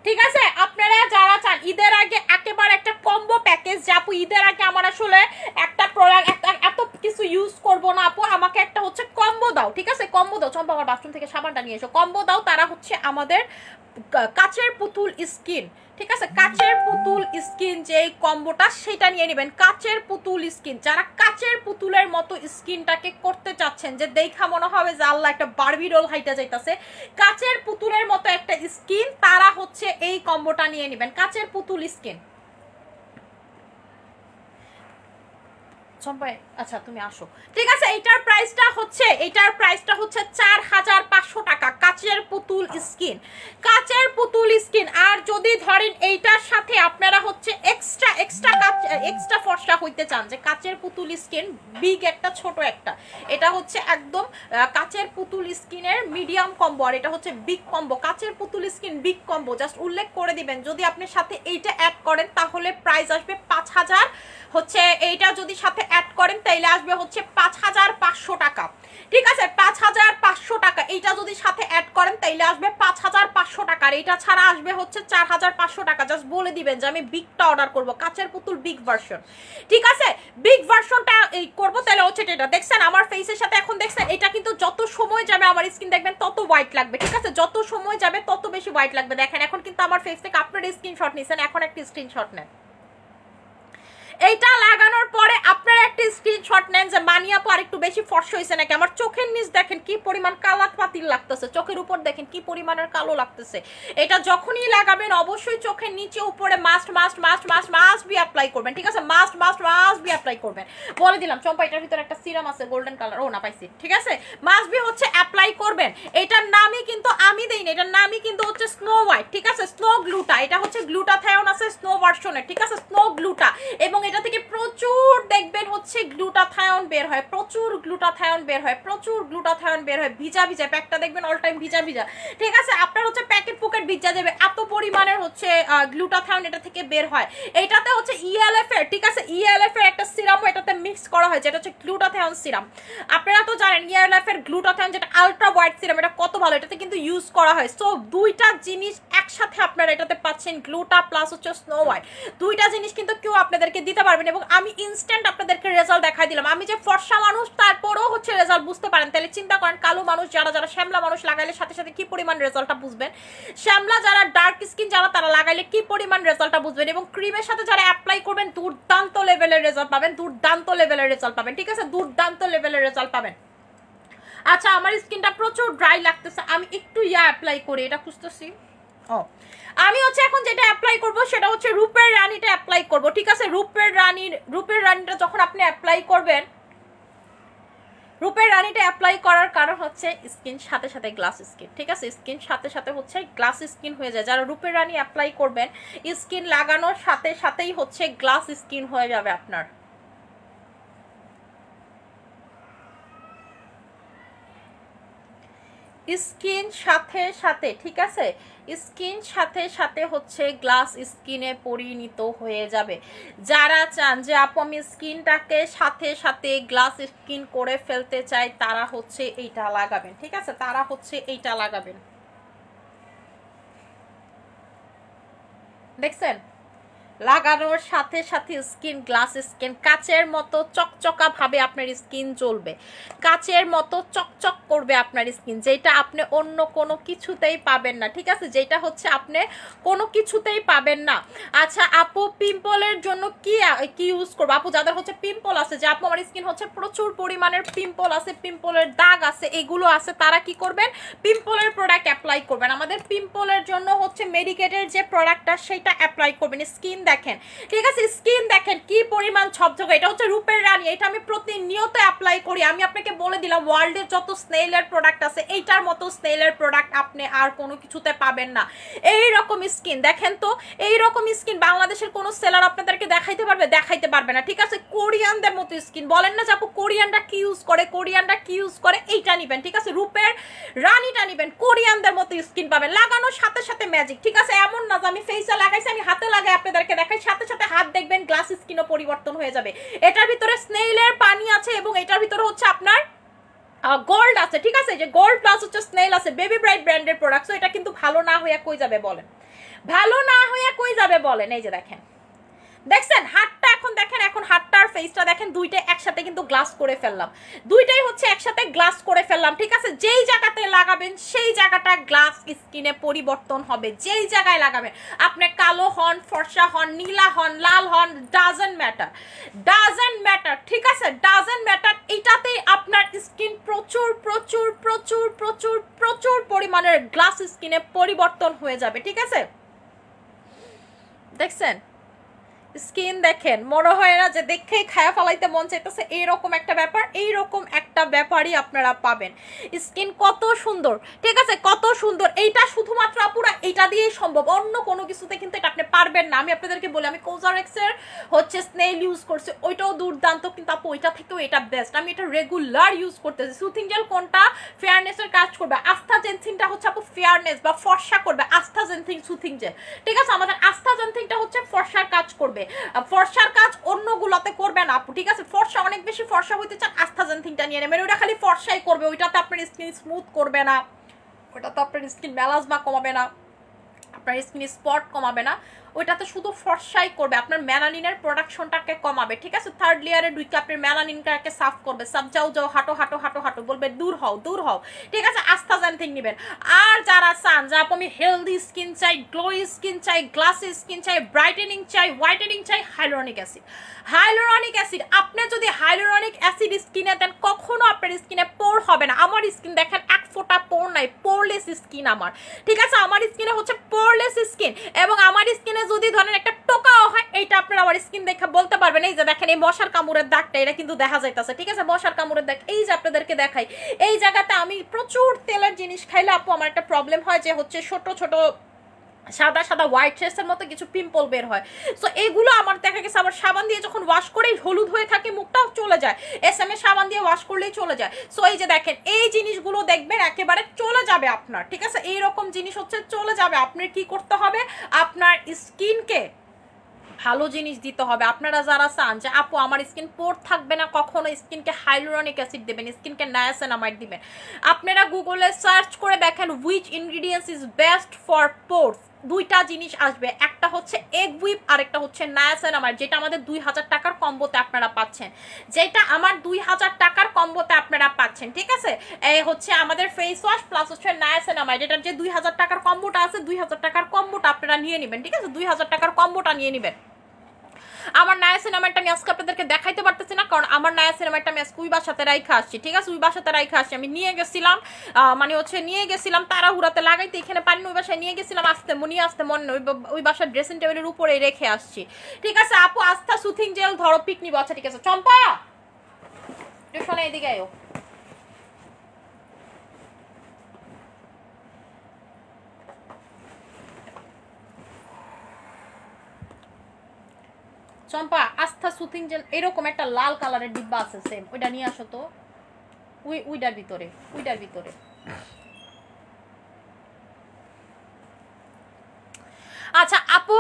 [SPEAKER 1] ঠিক আছে। আপনারা যারা চান ঈদের আগে একেবারে একটা কম্বো প্যাকেজ, যে আপু ঈদের আগে আমার আসলে একটা প্রোডাক্ট এত কিছু ইউজ করবো না আপু, আমাকে একটা হচ্ছে কম্বো দাও, ঠিক আছে, কম্বো দাও। চম্পা আমার বাথরুম থেকে সাবানটা নিয়ে এসো, কম্বো দাও। তারা হচ্ছে আমাদের কাচের পুতুল স্কিন, ঠিক আছে, কাচের পুতুল স্কিন যে কম্বোটা সেটা নিয়ে নেবেন। কাচের পুতুল স্কিন, যারা কাচের পুতুলের মতো স্কিনটাকে করতে চাচ্ছেন, যে দেখা মনে হবে যে আল্লাহ একটা বারবি ডল হাইটা যাইতাছে, কাচের পুতুলের মতো একটা স্কিন, তারা হচ্ছে এই কম্বোটা নিয়ে নেবেন, কাচের পুতুল স্কিন। আচ্ছা তুমি আসো, ঠিক আছে। এটার প্রাইসটা হচ্ছে 4500 টাকা, কাচের পুতুল স্কিন, কাচের পুতুল স্কিন। আর যদি ধরেন এইটার সাথে আপনারা হচ্ছে এক্সট্রা ফর্সা হইতে চান, যে কাচের পুতুল স্কিন বিগ একটা ছোট একটা, এটা হচ্ছে একদম কাচের পুতুল স্কিনের মিডিয়াম কম্বো, আর এটা হচ্ছে বিগ কম্বো, কাচের পুতুল স্কিন বিগ কম্বো। জাস্ট উল্লেখ করে দিবেন, যদি আপনি সাথে এইটা অ্যাড করেন তাহলে প্রাইস আসবে 5000, হচ্ছে এইটা যদি সাথে অ্যাড করেন তাইলে আসবে হচ্ছে 5500 টাকা, ঠিক আছে, 5500 টাকা। এইটা যদি সাথে অ্যাড করেন তাইলে আসবে 5500 টাকা, আর এইটা ছাড়া আসবে হচ্ছে 4500 টাকা। জাস্ট বলে দিবেন যে আমি বিগটা অর্ডার করব, কাচের পুতুল বিগ ভার্সন, ঠিক আছে, বিগ ভার্সনটা এই করবো। তাহলে হচ্ছে এটা দেখছেন আমার ফেসের সাথে, এখন দেখছেন এটা কিন্তু যত সময় যাবে আমার স্কিন দেখবেন তত হোয়াইট লাগবে, ঠিক আছে, যত সময় যাবে তত বেশি হোয়াইট লাগবে। দেখেন এখন কিন্তু আমার ফেস থেকে আপনারা স্ক্রিনশট নিছেন, এখন একটা স্ক্রিনশট নেন, এইটা লাগানোর পরে আপনারা একটা স্ক্রিনশট নেন যে মানিয়াপু আর একটু বেশি ফর্সা হয়েছে নাকি। আমার চোখের নিচ দেখেন কি পরিমাণ কালাত পাতিল লাগতেছে, চোখের উপর দেখেন কি পরিমাণের কালো লাগতেছে। এটা যখনই লাগাবেন অবশ্যই চোখের নিচে উপরে মাস্ট বি অ্যাপ্লাই করবেন, ঠিক আছে, মাস্ট বি অ্যাপ্লাই করবেন, বলে দিলাম। চম্পা এটার ভিতরে একটা সিরাম আছে গোল্ডেন কালার, ও না পাইছি, ঠিক আছে, মাস্ট বি হচ্ছে অ্যাপ্লাই করবেন। এটার নামই কিন্তু আমি দেইনি, এটার নামই কিন্তু হচ্ছে স্নো হোয়াইট, ঠিক আছে, স্নো গ্লুটা, এটা হচ্ছে গ্লুটাথায়ন আছে স্নো ভার্সনের, ঠিক আছে, স্নো গ্লুটা, এবং এটা থেকে প্রচুর দেখবেন হচ্ছে গ্লুটাথায়ন বের হয়, প্রচুর গ্লুটাথায়ন বের হয়, ভিজা ভিজা প্যাকটা দেখবেন অল টাইম ভিজা ভিজা, ঠিক আছে, আপনার হচ্ছে প্যাকেট পকেট ভিজা যাবে, এত পরিমাণের হচ্ছে গ্লুটাথায়ন এটা থেকে বের হয়। এটাতে হচ্ছে ELF এর, ঠিক আছে, ELF এর একটা সিরাম এটাতে মিক্স মিক্স করা হয়, যেটা হচ্ছে গ্লুটাথিয়ন সিরাম। আপনারা তো জানেন ইয়ার লাইফের গ্লুটাথিয়ন যেটা আলট্রা হোয়াইট সিরাম, এটা কত ভালো, এটাতে কিন্তু ইউজ করা হয়। সো দুইটা জিনিস একসাথে আপনারা এটাতে পাচ্ছেন, গ্লুটা প্লাস হচ্ছে স্নো হোয়াইট, দুইটা জিনিস কিন্তু কেউ আপনাদেরকে দিতে পারবেন। এবং আমি ইনস্ট্যান্ট আপনাদেরকে রেজাল্ট দেখাই দিলাম। আমি যে ফর্সা মানুষ তারপরেও হচ্ছে রেজাল্ট বুঝতে পারেন, তাহলে চিন্তা করেন কালো মানুষ যারা যারা শ্যামলা মানুষ লাগাইলে সাথে সাথে কি পরিমাণ রেজাল্টটা বুঝবেন, শ্যামলা যারা ডার্ক স্কিন যারা তারা লাগাইলে কি পরিমাণ রেজাল্টটা বুঝবেন। এবং ক্রিমের সাথে যারা অ্যাপ্লাই করবেন দুর্দান্ত লেভেলের রেজাল্ট পাবেন, দুর্দান্ত লেভেলের রেজাল্ট পাবেন, ঠিক আছে, দুর্দান্ত লেভেলের রেজাল্ট পাবেন। আচ্ছা আমার স্কিনটা প্রচুর ড্রাই লাগতেছে, আমি একটু অ্যাপ্লাই করি, এটা খুঁজতেছি। আমি হচ্ছে এখন যেটা অ্যাপ্লাই করব সেটা হচ্ছে রূপের রানীটা অ্যাপ্লাই করব, ঠিক আছে। রূপের রানীটা যখন আপনি অ্যাপ্লাই করবেন, রূপের রানীটা অ্যাপ্লাই করার কারণ হচ্ছে স্কিন সাথে সাথে গ্লাস স্কিন, ঠিক আছে, স্কিন সাথে সাথে হচ্ছে গ্লাস স্কিন হয়ে যায়। যারা রূপের রানী অ্যাপ্লাই করবেন স্কিন লাগানোর সাথে সাথেই হচ্ছে গ্লাস স্কিন হয়ে যাবে আপনার। স্কিন সাথে সাথে, ঠিক আছে, স্কিন সাথে সাথে হচ্ছে গ্লাস স্কিনে পরিণত হয়ে যাবে। যারা চান যে আপু আমি স্কিনটাকে সাথে সাথে গ্লাস স্কিন করে ফেলতে চাই তারা হচ্ছে এইটা লাগাবেন, ঠিক আছে, তারা হচ্ছে এইটা লাগাবেন। দেখছেন লাগানোর সাথে সাথে স্কিন গ্লাস স্কিন, কাচের মতো চকচকা ভাবে আপনার স্কিন জ্বলবে, কাচের মতো চকচক করবে আপনার স্কিন, যেটা আপনি অন্য কোনো কিছুতেই পাবেন না, ঠিক আছে, যেটা হচ্ছে আপনি কোনো কিছুতেই পাবেন না। আচ্ছা আপু পিম্পলের জন্য কি ইউজ করবো? আপু যাদের হচ্ছে পিম্পল আছে, যে আপু আমার স্কিন হচ্ছে প্রচুর পরিমাণের পিম্পল আছে, পিম্পলের দাগ আছে, এগুলো আছে, তারা কি করবেন পিম্পলের প্রোডাক্ট অ্যাপ্লাই করবেন। আমাদের পিম্পলের জন্য হচ্ছে মেডিকেটের যে প্রোডাক্টটা সেটা অ্যাপ্লাই করবেন। স্কিন দেখেন, ঠিক আছে, স্কিন দেখেন কি পরিমাণ ঝকঝকে, এটা হচ্ছে রূপের রানী, এটা আমি প্রতিনিয়ত অ্যাপ্লাই করি। আমি আপনাকে বলে দিলাম ওয়ার্ল্ডের যত স্নেইলের প্রোডাক্ট আছে এইটার মতো স্নেইলের প্রোডাক্ট আপনি আর কোনো কিছুতে পাবেন না। এই রকম স্কিন দেখেন তো, এই রকম স্কিন বাংলাদেশের কোনো সেলার আপনাদেরকে দেখাইতে পারবে না, ঠিক আছে। কোরিয়ানদের মতো স্কিন, বলেন না যে আপু কোরিয়ানরা কি ইউজ করে, এইটা নিবেন, ঠিক আছে, রূপের রানীটা নিবেন, কোরিয়ানদের মতো স্কিন পাবেন, লাগানোর সাথে সাথে ম্যাজিক, ঠিক আছে। এমন না যে আমি ফেসে লাগাইছি আমি হাতে লাগাই আপনাদেরকে দেখাই, সাথে সাথে হাত দেখবেন গ্লাস স্কিনও পরিবর্তন হয়ে যাবে। এটার ভিতরে স্নেইলের পানি আছে এবং এটার ভিতরে হচ্ছে আপনার গোল্ড আছে, ঠিক আছে, যে গোল্ড প্লাস হচ্ছে স্নেইল আছে, বেবি ব্রাইট ব্র্যান্ডের প্রোডাক্ট। এটা কিন্তু ভালো না হইয়া কই যাবে বলেন, ভালো না হইয়া কই যাবে বলেন। এই যে দেখেন, দেখছেন হাতটা, এখন দেখেন, এখন হাতটা আর ফেসটা দেখেন, দুইটা একসাথে কিন্তু গ্লাস করে ফেললাম, দুইটাই হচ্ছে একসাথে গ্লাস করে ফেললাম, ঠিক আছে। যেই জায়গাতে লাগাবেন সেই জায়গাটা গ্লাস স্কিনে পরিবর্তন হবে, যেই জায়গায় লাগাবেন, আপনি কালো হন, ফর্সা হন, নীলা হন, লাল হন, ডাজন্ট ম্যাটার, ঠিক আছে, ডাজন্ট ম্যাটার। এটাতেই আপনার স্কিন প্রচুর প্রচুর প্রচুর প্রচুর প্রচুর পরিমাণের গ্লাস স্কিনে পরিবর্তন হয়ে যাবে, ঠিক আছে। দেখছেন স্কিন দেখেন, মনে হয় না যে দেখেই খায়া ফেলাইতে মন চাইতেছে, এইরকম একটা ব্যাপার, এইরকম একটা ব্যাপারই আপনারা পাবেন। স্কিন কত সুন্দর, ঠিক আছে, কত সুন্দর, এইটা শুধুমাত্র আপুরা এইটা দিয়েই সম্ভব, অন্য কোনো কিছুতে কিন্তু এটা আপনি পারবেন না। আমি আপনাদেরকে বলি আমি কোজারেক্সের হচ্ছে স্নেইল ইউজ করছি, ওইটাও দুর্দান্ত, কিন্তু আপু ওইটা থেকেও এটা বেস্ট, আমি এটা রেগুলার ইউজ করতেছি। সুথিং জেল কোনটা ফেয়ারনেসের কাজ করবে, আস্থা জেনথিনটা হচ্ছে আপু ফেয়ারনেস বা ফর্সা করবে, আস্থা জেনথিন সুথিং জেল, ঠিক আছে, আমাদের আস্থা জেনথিনটা হচ্ছে ফর্সার কাজ করবে, ফর্সার কাজ অন্যগুলোতে করবে না আপু, ঠিক আছে। ফর্সা অনেক বেশি ফর্সা হইতে চান আস্থা জেনথিনটা নিয়ে নেবেন, ওইটা খালি ফর্সাই করবে, ওইটাতে আপনার স্কিন স্মুথ করবে না, ওইটাতে আপনার স্কিন মেলাজমা কমাবে না, আপনার স্কিন স্পট কমাবে না, ওইটাতে শুধু ফর্সাই করবে, আপনার মেলানিনের প্রোডাকশনটাকে কমাবে, ঠিক আছে। থার্ড লেয়ারে ঢুকে আপনার মেলানিনটাকে সাফ করবে, সাফ যাও হাঁটো হাঁটো হাঁটো হাঁটো বলবে দূর হও, ঠিক আছে। আস্থা জেনথিন নেবেন। আর যারা চান যে আমি হেলদি স্কিন চাই, গ্লো স্কিন চাই, গ্লাসি স্কিন চাই, ব্রাইটেনিং চাই, হোয়াইটেনিং চাই, হাইলোরনিক অ্যাসিড, আপনি যদি হাইলোরনিক অ্যাসিড স্কিনে দেন কখনো আপনার স্কিনে পোর হবে না। আমার স্কিন দেখেন এক ফোঁটা পোর নাই, পোরলেস স্কিন আমার, ঠিক আছে, আমার স্কিনে হচ্ছে পোরলেস স্কিন। এবং আমার স্কিনে যদি ধরেন একটা টোকাও হয়, এইটা আপনারা আমার স্কিন দেখে বলতে পারবেন। এই যে দেখেন এই মশার কামড়ের দাগটা, এটা কিন্তু দেখা যাইতেছে, ঠিক আছে, মশার কামড়ের দাগ, এই যে আপনাদেরকে দেখাই, এই জায়গাতে আমি প্রচুর তেলের জিনিস খাইলে আপু আমার একটা প্রবলেম হয় যে হচ্ছে ছোট ছোট সাদা সাদা হোয়াইট শেডসের মতো কিছু পিম্পল বের হয়। সো এইগুলো আমার দেখা গেছে আমার সাবান দিয়ে যখন ওয়াশ করেই হলুদ হয়ে থাকে, মুখটাও চলে যায়, এসএমএ সাবান দিয়ে ওয়াশ করলেই চলে যায়। সো এই যে দেখেন এই জিনিসগুলো দেখবেন একেবারে চলে যাবে আপনার, ঠিক আছে, এইরকম জিনিস হচ্ছে চলে যাবে। আপনার কি করতে হবে, আপনার স্কিনকে ভালো জিনিস দিতে হবে। আপনারা যারা চান যে আপু আমার স্কিন পোর থাকবে না, কখনো স্কিনকে হাইলুরনিক অ্যাসিড দেবেন, স্কিনকে নায়াসিনামাইড দিবেন, আপনারা গুগলে সার্চ করে দেখেন which ingredients is best for pores. দুইটা জিনিস আসবে, একটা হচ্ছে এগ হুইপ আর একটা হচ্ছে নায়াসিনামাইড, যেটা আমাদের 2000 টাকার কম্বোতে আপনারা পাচ্ছেন, যেটা আমার 2000 টাকার কম্বোতে আপনারা পাচ্ছেন। ঠিক আছে, এই হচ্ছে আমাদের ফেস ওয়াশ প্লাস হচ্ছে নায়াসিনামাইড, এটার যে 2000 টাকার কম্বোটা আছে 2000 টাকার কম্বোটা আপনারা নিয়ে নেবেন। ঠিক আছে, 2000 টাকার কম্বোটা নিয়ে নেবেন। আমার নায়াসিনামাইডটা আমি আজকে আপনাদেরকে দেখাইতে পারতেছি না, কারণ আমার নায়াসিনামাইডটা আমি আজকে উইবার সাথে রাইখা আসছি। ঠিক আছে, উইবার সাথে রাইখা আসছি, আমি নিয়ে গেছিলাম, মানে হচ্ছে নিয়ে গেছিলাম তাড়াহুড়াতে লাগাইতে, এখানে পানি ওই বাসায় নিয়ে গেছিলাম, আসতে নিয়ে আসতে মনে ওই বাসার ড্রেসিং টেবিলের উপরে রেখে আসছি। ঠিক আছে আপু, আস্থা সুথিং জেল ধরো পিক নিবো। আচ্ছা ঠিক আছে, চম্পা একটু শোনা, এদিকে আয়ো। চম্পা আস্থা সুথিং জেল এরকম একটা লাল কালারের ডিব্বা আছে সেম, ওইটা নিয়ে আসো তো, উইডার ভিতরে, উইডার ভিতরে। আচ্ছা আপু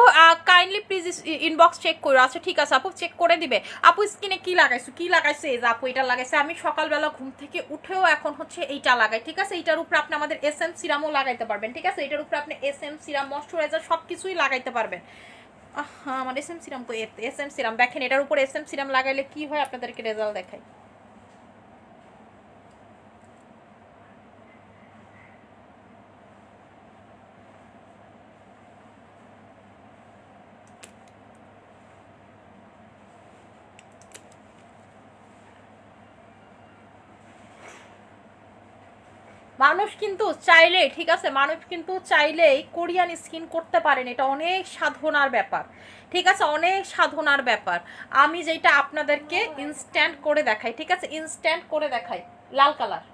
[SPEAKER 1] কাইন্ডলি প্লিজ ইনবক্স চেক করো। আচ্ছা ঠিক আছে আপু, চেক করে দিবে। আপু স্কিনে কি লাগাইছো, কি লাগাইছে? এই যে আপু এটা লাগাইছে, আমি সকালবেলা ঘুম থেকে উঠেও এখন হচ্ছে এইটা লাগাই। ঠিক আছে, এইটার উপরে আপনি আমাদের SM সিরামও লাগাইতে পারবেন। ঠিক আছে, এটার উপরে আপনি SM সিরাম, ময়শ্চারাইজার সব কিছুই লাগাইতে পারবেন। হ্যাঁ, আমার SM সিরাম তো, SM সিরাম দেখেন, এটার উপর SM সিরাম লাগাইলে কি হয় আপনাদেরকে রেজাল্ট দেখাই। মানুষ কিন্তু চাইলে, ঠিক আছে, মানুষ কিন্তু চাইলেই কোরিয়ান স্কিন করতে পারেন, এটা অনেক সাধনার ব্যাপার। ঠিক আছে, অনেক সাধনার ব্যাপার। আমি যেটা আপনাদেরকে ইনস্ট্যান্ট করে দেখাই, ঠিক আছে, ইনস্ট্যান্ট করে দেখাই। লাল কালার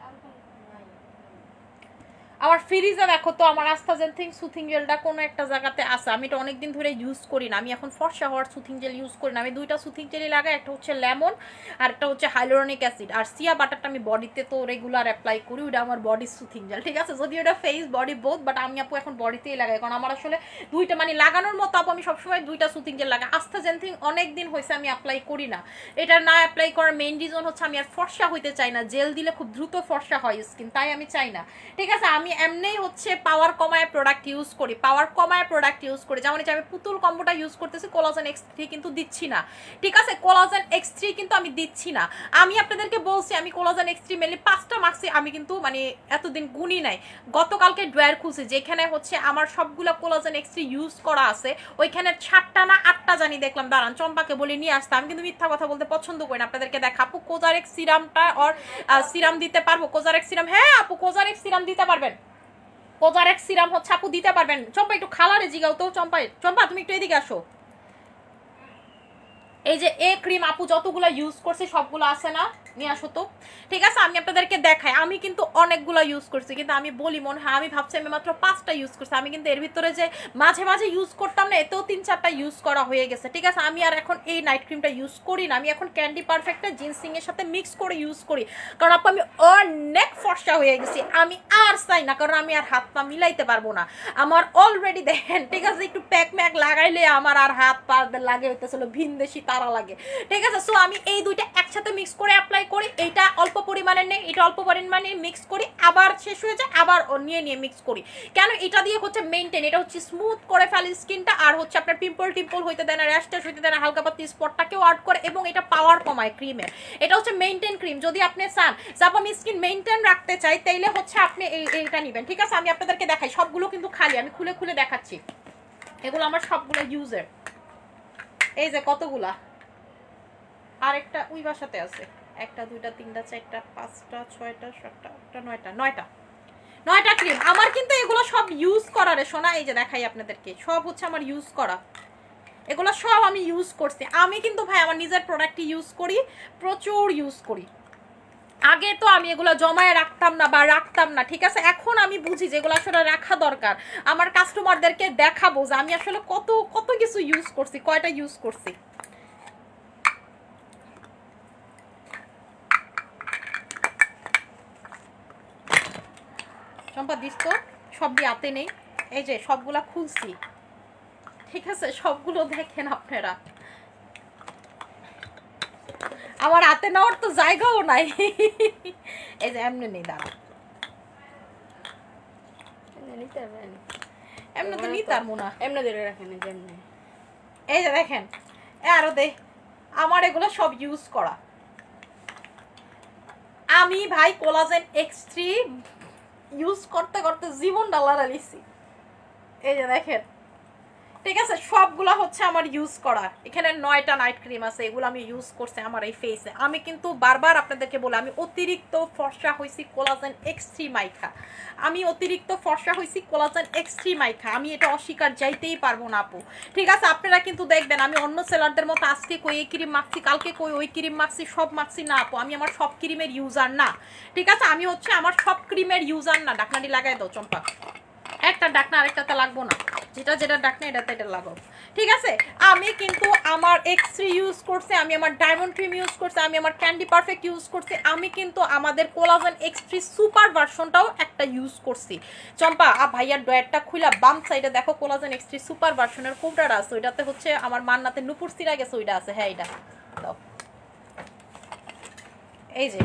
[SPEAKER 1] আমার ফ্রিজে দেখো তো, আমার আস্থাজেন্থিং সুথিং জেলটা কোনো একটা জায়গাতে আছে, আমি এটা অনেকদিন ধরে ইউজ করি না, আমি এখন ফর্সা হওয়ার সুথিং জেল ইউজ করি না, আমি দুইটা সুথিং জেলই লাগাই, একটা হচ্ছে লেমন আর একটা হচ্ছে হাইলোরনিক অ্যাসিড। আর সিয়া বাটারটা আমি বডিতে তো রেগুলার অ্যাপ্লাই করি, ওটা আমার বডি সুথিং জেল। ঠিক আছে, যদি ওটা ফেস বডি বোথ, বাট আমি আপু এখন বডিতেই লাগাই, কারণ আমার আসলে দুইটা মানে লাগানোর মতো আপু, আমি সবসময় দুইটা সুথিং জেল লাগাই। আস্থাজেন্থিং অনেকদিন হয়েছে আমি অ্যাপ্লাই করি না, এটা না অ্যাপ্লাই করার মেইন রিজন হচ্ছে আমি আর ফর্সা হইতে চাই না, জেল দিলে খুব দ্রুত ফর্সা হয় স্কিন, তাই আমি চাই না। ঠিক আছে, আমি এমনিই হচ্ছে পাওয়ার কমায় প্রোডাক্ট ইউজ করি, পাওয়ার কমায় প্রোডাক্ট ইউজ করি, যেমন আমি পুতুল কম্বোটা ইউজ করতেছি, কোলাজেন X3 কিন্তু দিচ্ছি না। ঠিক আছে, কোলাজেন X3 কিন্তু আমি দিচ্ছি না। আমি আপনাদেরকে বলছি আমি কোলাজেন X3 মেনলি 5টা মার্কসে, আমি কিন্তু মানে এতদিন গুনি নাই, গতকালকে ড্রয়ার খুলছি, যেখানে হচ্ছে আমার সবগুলা কোলাজেন X3 ইউজ করা আছে, ওইখানে 7টা না 8টা জানি দেখলাম। দাঁড়ান চম্পাকে বলে নিয়ে আসতে, আমি কিন্তু মিথ্যা কথা বলতে পছন্দ করি না। আপনাদেরকে দেখাবো কোজারেক্স সিরামটা, আর সিরাম দিতে পারবো, কোজারেক্স সিরাম, হ্যাঁ আপু কোজারেক্স সিরাম দিতে পারবেন, কোজারেক্স সিরাম হচ্ছে আপু দিতে পারবেন। চম্পা একটু খালারে জিগাও তো, চম্পা তুমি একটু এদিকে আসো। এই যে এ ক্রিম আপু যতগুলো ইউজ করছে সবগুলো আছে না, নিয়ে আসো তো। ঠিক আছে, আমি আপনাদেরকে দেখাই, আমি কিন্তু অনেকগুলো ইউজ করছি, কিন্তু আমি বলি মনে হয় আমি ভাবছি আমি মাত্র 5টা ইউজ করছি, আমি কিন্তু এর ভিতরে যে মাঝে মাঝে ইউজ করতাম না, এতেও 3-4টা ইউজ করা হয়ে গেছে। ঠিক আছে, আমি আর এখন এই নাইট ক্রিমটা ইউজ করি না, আমি এখন ক্যান্ডি পারফেক্টটা জিনসিং এর সাথে মিক্স করে ইউজ করি, কারণ আপু আমি অনেক ফর্সা হয়ে গেছি, আমি আর চাই না, কারণ আমি আর হাত পা মিলাইতে পারবো না, আমার অলরেডি দেখেন। ঠিক আছে, একটু প্যাক ম্যাক লাগাইলে আমার আর হাত পা লাগে হইতেছিল ভিনদেশি তারা লাগে। ঠিক আছে, সো আমি এই দুইটা একসাথে মিক্স করে অ্যাপ্লাই করি, এইটা অল্প পরিমাণে নেই, এটা অল্প পরিমাণে মিক্স করি, আবার শেষ হয়ে যায়, আবার নিয়ে মিক্স করি। কেন? এটা দিয়ে হচ্ছে মেইনটেইন, এটা হচ্ছে স্মুথ করে ফেলে স্কিনটা, আর হচ্ছে আপনার পিম্পল টিম্পল হইতে দেয় না, র্যাশ ট্যাশ হইতে দেয় না, হালকা পাতলা স্পটটাকেও আউট করে, এবং এটা পাওয়ার কমায় ক্রিমের। এটা হচ্ছে মেইনটেইন ক্রিম, যদি আপনি চান যে আমি স্কিন মেইনটেইন রাখতে চাই, তাইলে হচ্ছে আপনি এইটা নেবেন। ঠিক আছে, আমি আপনাদেরকে দেখাই, সবগুলো কিন্তু খালি, আমি খুলে খুলে দেখাচ্ছি, এগুলো আমার সবগুলো ইউজের। এই যে কতগুলা, আর একটা ওই বাসাতে আছে, 1টা 2টা 3টা 4টা 5টা 6টা 7টা 8টা 9টা ক্রিম আমার, কিন্তু এগুলো সব ইউজ করা রে সোনা। এই যে দেখাই আপনাদেরকে, সব হচ্ছে আমার ইউজ করা, এগুলো সব আমি ইউজ করছি। আমি কিন্তু ভাই আমার নিজের প্রোডাক্টই ইউজ করি, প্রচুর ইউজ করি। আগে তো আমি এগুলো জমায়ে রাখতাম না বা রাখতাম না। ঠিক আছে, এখন আমি বুঝি যে এগুলো আসলে রাখা দরকার, আমার কাস্টমারদেরকে দেখাবো যে আমি আসলে কত কত কিছু ইউজ করছি, কয়টা ইউজ করছি। চম্পা দিস তো, সব দিয়ে হাতে নেই, এই যে সবগুলা খুলছি। ঠিক আছে, সবগুলো দেখেন আপনারা। আমার হাতে নেওয়ার তো জায়গাও নাই। এই যে এমনি নেই, দাঁড়া, এমনি তো নিতার মোনা,
[SPEAKER 2] এমনি ধরে রাখেন যেমনি।
[SPEAKER 1] এই যে দেখেন, আরো দে, আমার এগুলো সব ইউজ করা। আমি ভাই কোলাজেন X3 ইউজ করতে করতে জীবন ডালার লিছি। এই যে দেখেন, ঠিক আছে, সবগুলো হচ্ছে আমার ইউজ করা। এখানে 9টা নাইট ক্রিম আছে, এগুলো আমি ইউজ করছি আমার এই ফেসে। আমি কিন্তু বারবার আপনাদেরকে বলে, আমি অতিরিক্ত ফর্সা হয়েছি কোলাজেন X3 মাইখা, আমি অতিরিক্ত ফর্সা হয়েছি কোলাজেন X3 মাইখা, আমি এটা অস্বীকার যাইতেই পারবো না আপু। ঠিক আছে, আপনারা কিন্তু দেখবেন আমি অন্য সেলারদের মতো আজকে কই এই ক্রিম মাখছি, কালকে কই ওই ক্রিম মাখছি, সব মাখছি না আপু। আমি আমার সব ক্রিমের ইউজার না, ঠিক আছে, আমি হচ্ছে আমার সব ক্রিমের ইউজার না। ডাকনাটি লাগাই দাও চম্পা, একটা ডাকনা আরেকটাতে লাগবো না, যেটা যেটা ডাকনা এটাতে এটা লাগাও, ঠিক আছে। আমি কিন্তু আমার X3 ইউজ করছি, আমি আমার ডায়মন্ড ক্রিম ইউজ করছি, আমি আমার ক্যান্ডি পারফেক্ট ইউজ করছি, আমি কিন্তু আমাদের কোলাজেন X3 সুপার ভার্সনটাও একটা ইউজ করছি। চম্পা ভাইয়ার ডয়ারটা খুলা বাম সাইডে দেখো, কোলাজেন X3 সুপার ভার্সনের কোবরাটা আছে, ওইটাতে হচ্ছে আমার মান্নাতে নুপুর সিরা গেছে, ওইটা আছে। হ্যাঁ, এটা দাও, এই যে,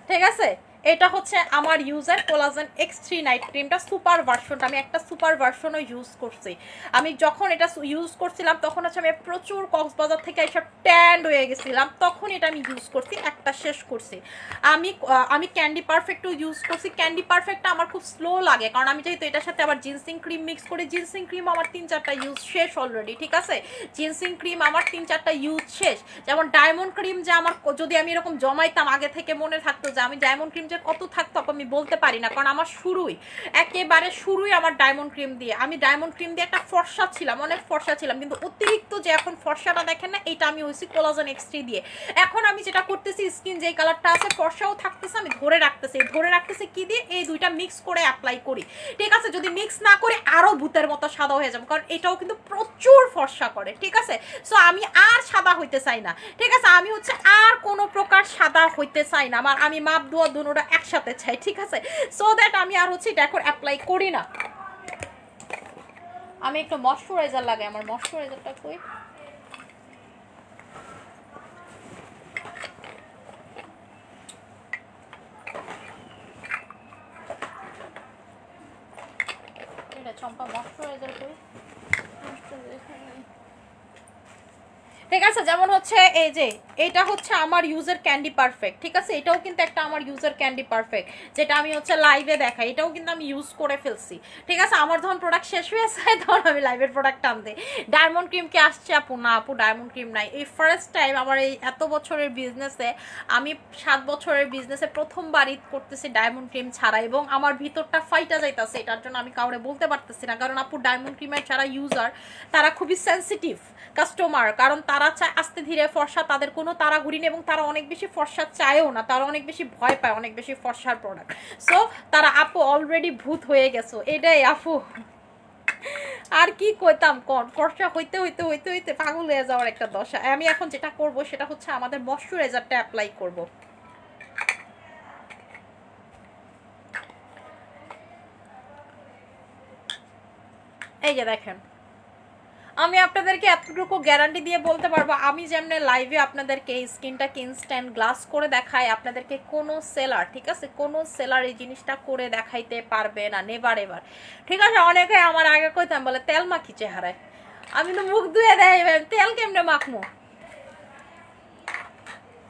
[SPEAKER 1] ঠিক আছে, এটা হচ্ছে আমার ইউজার কোলাজেন X3 নাইট ক্রিমটা সুপার ভার্সনটা। আমি একটা সুপার ভার্সনও ইউজ করছি। আমি যখন এটা ইউজ করছিলাম তখন হচ্ছে আমি প্রচুর কক্সবাজার থেকে এইসব ট্যান্ড হয়ে গেছিলাম, তখন এটা আমি ইউজ করছি, একটা শেষ করছি। আমি ক্যান্ডি পারফেক্টও ইউজ করছি। ক্যান্ডি পারফেক্টটা আমার খুব স্লো লাগে, কারণ আমি যেহেতু এটার সাথে আবার জিনসিং ক্রিম মিক্স করি। জিনসিং ক্রিম আমার 3-4টা ইউজ শেষ অলরেডি, ঠিক আছে, জিনসিং ক্রিম আমার 3-4টা ইউজ শেষ। যেমন ডায়মন্ড ক্রিম যে আমার, যদি আমি এরকম জমাইতাম আগে থেকে মনে থাকতো যে আমি ডায়মন্ড ক্রিম যে কত থাকতো আমি বলতে পারি না, কারণ আমার একেবারে শুরুই আমার ডায়মন্ড ক্রিম দিয়ে। আমি ডায়মন্ড ক্রিম দিয়ে একটা ফর্সা ছিলাম, অনেক ফর্সা ছিলাম, কিন্তু অতিরিক্ত যে এখন ফর্সাটা দেখেন না, এটা আমি হয়েছি কোলাজেন X3 দিয়ে। এখন আমি যেটা করতেছি, স্কিন যে কালারটা আছে ফর্সাও থাকতেছে, আমি ধরে রাখতেছি কি দিয়ে, এই দুইটা মিক্স করে অ্যাপ্লাই করি, ঠিক আছে। যদি মিক্স না করে আরো ভূতের মতো সাদা হয়ে যাবে, কারণ এটাও কিন্তু প্রচুর ফর্সা করে, ঠিক আছে। সো আমি আর সাদা হইতে চাই না, ঠিক আছে, আমি হচ্ছে আর কোনো প্রকার সাদা হইতে চাই না। আমি মাপ দোয়া দুটোটা একসাথে চাই, ঠিক আছে, সো দ্যাট আমি আর হচ্ছে এটা এখন অ্যাপ্লাই করি না। আমি একটু ময়শ্চারাইজার লাগাই, আমার ময়শ্চারাইজারটা কই, এটা চম্পা ময়শ্চারাইজার কই, ঠিক আছে। যেমন হচ্ছে এই যে এটা হচ্ছে আমার ইউজার ক্যান্ডি পারফেক্ট, ঠিক আছে, এটাও কিন্তু একটা আমার ইউজার ক্যান্ডি পারফেক্ট, যেটা আমি হচ্ছে লাইভে দেখাই, এটাও কিন্তু আমি ইউজ করে ফেলছি, ঠিক আছে। আমার যখন প্রোডাক্ট শেষ হয়ে যায় তখন আমি লাইভের প্রোডাক্ট আনতে। ডায়মন্ড ক্রিম কি আসছে আপু? না আপু, ডায়মন্ড ক্রিম নাই। এই ফার্স্ট টাইম আমার এই এত বছরের বিজনেসে, আমি 7 বছরের বিজনেসে প্রথমবার ঈদ করতেছি ডায়মন্ড ক্রিম ছাড়া, এবং আমার ভিতরটা ফাইটা যাইতেছে। এটার জন্য আমি কাউরে বলতে পারতেছি না, কারণ আপু ডায়মন্ড ক্রিমের যারা ইউজার তারা খুবই সেন্সিটিভ কাস্টমার, কারণ তারা চায় আস্তে ধীরে ফর্সা, তাদের কোনো তাড়াহুড়ি নেই, এবং তারা অনেক বেশি ফর্সা চায়ও না, তারা অনেক বেশি ভয় পায় অনেক বেশি ফর্সার প্রোডাক্ট। সো তারা আপু অলরেডি ভূত হয়ে গেছো, এটাই আপু, আর কি কইতাম, কোন ফর্সা হইতে হইতে হইতে হইতে পাগল হয়ে যাওয়ার একটা দশা। আমি এখন যেটা করব সেটা হচ্ছে আমাদের ময়শ্চারাইজারটা অ্যাপ্লাই করব। এই যে দেখেন, আমি আপনাদেরকে এতটুকু গ্যারান্টি দিয়ে বলতে পারবো, আমি যেমন লাইভে আপনাদেরকে এই স্কিনটাকে ইনস্ট্যান্ট গ্লাস করে দেখাই, আপনাদেরকে কোনো সেলার, ঠিক আছে, কোনো সেলার এই জিনিসটা করে দেখাইতে পারবে না, নেভার এভার, ঠিক আছে। অনেকে আমার আগে কইতাম বলে তেল মাখি চেহারায়, আমি তো মুখ ধুয়ে দেয়, তেল কেমনে মাখমো?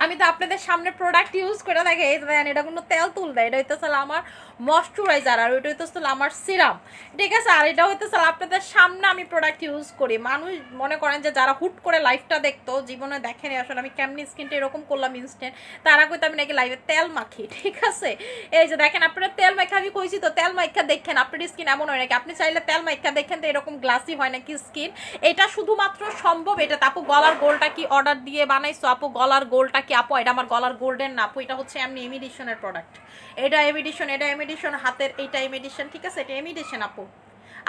[SPEAKER 1] আমি তো আপনাদের সামনে প্রোডাক্ট ইউজ করে দেখে, এটা কোনো তেল তুল দেয়, এটা হইতেছে আমার ময়শ্চারাইজার, আর ওইটা হইতেছে আমার সিরাম, ঠিক আছে। আর এটা হইতেছে আপনাদের সামনে আমি প্রোডাক্ট ইউজ করি। মানুষ মনে করেন যে যারা হুট করে লাইফটা দেখতো, জীবনে দেখেনি আসলে আমি কেমনি স্কিনটা এরকম করলাম ইনস্ট্যান্ট, তারা কইতো আমি নাকি লাইভে তেল মাখি, ঠিক আছে। এই যে দেখেন, আপনারা তেল মাখা, আমি কইছি তো তেল মাখা দেখেন, আপনার স্কিন এমন হয় নাকি? আপনি চাইলে তেল মাখা দেখেন তো এরকম গ্লাসি হয় নাকি স্কিন? এটা শুধুমাত্র সম্ভব, এটা আপু গলার গোলটা কি অর্ডার দিয়ে বানাইছো? আপু গলার গোলটা কি? আপু এটা আমার গলার গোল্ডেন না আপু, এটা হচ্ছে এমনি ইমিডিশনের প্রোডাক্ট, এটা ইমিডিশন, এটা ইমিডিশন, হাতের এইটা ইমিডিশন, ঠিক আছে, এটা ইমিডিশন আপু।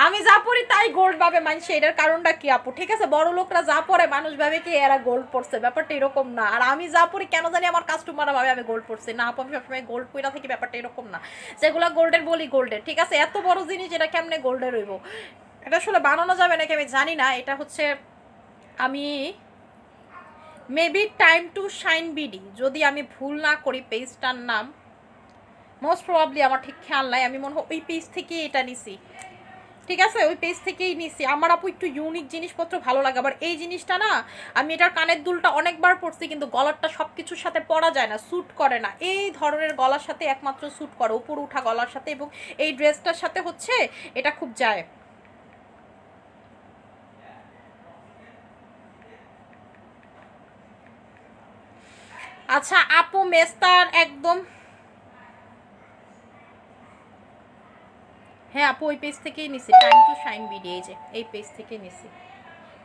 [SPEAKER 1] আমি যা পরি তাই গোল্ড ভাবে মানুষ, এটার কারণটা কি আপু? ঠিক আছে, বড় লোকরা যা পরে মানুষ ভাবে কি এরা গোল্ড পরছে, ব্যাপারটা এরকম না। আর আমি যা পরি কেন জানি আমার কাস্টমাররা ভাবে আমি গোল্ড পরছি, না আপু, আমি সবসময় গোল্ড পইরা থাকি, ব্যাপারটা এরকম না। যেগুলো গোল্ডের বলি গোল্ডের, ঠিক আছে, এত বড় জিনিস এটা কেমনে গোল্ডের হইব? এটা আসলে বানানো যাবে নাকি আমি জানি না। এটা হচ্ছে আমি maybe time to shine BD, যদি আমি ভুল না করি পেজটার নাম, মোস্ট প্রবাবলি, আমার ঠিক খেয়াল নাই, আমি মনে হয় ওই পেজ থেকেই এটা নিছি। ঠিক আছে, ওই পেজ থেকেই নিছি। আমার আপু একটু ইউনিক জিনিসপত্র ভালো লাগে। আবার এই জিনিসটা না, আমি এটার কানের দুলটা অনেকবার পরছি, কিন্তু গলারটা সব কিছুর সাথে পরা যায় না, স্যুট করে না। এই ধরনের গলার সাথে একমাত্র স্যুট করে, উপর উঠা গলার সাথে, এবং এই ড্রেসটার সাথে হচ্ছে এটা খুব যায়। আচ্ছা আপু, মেস্তার একদম, হ্যাঁ আপু ওই পেজ থেকেই নিছি, টাইম টু শাইন বিডি, এই যে এই পেজ থেকে নিছি।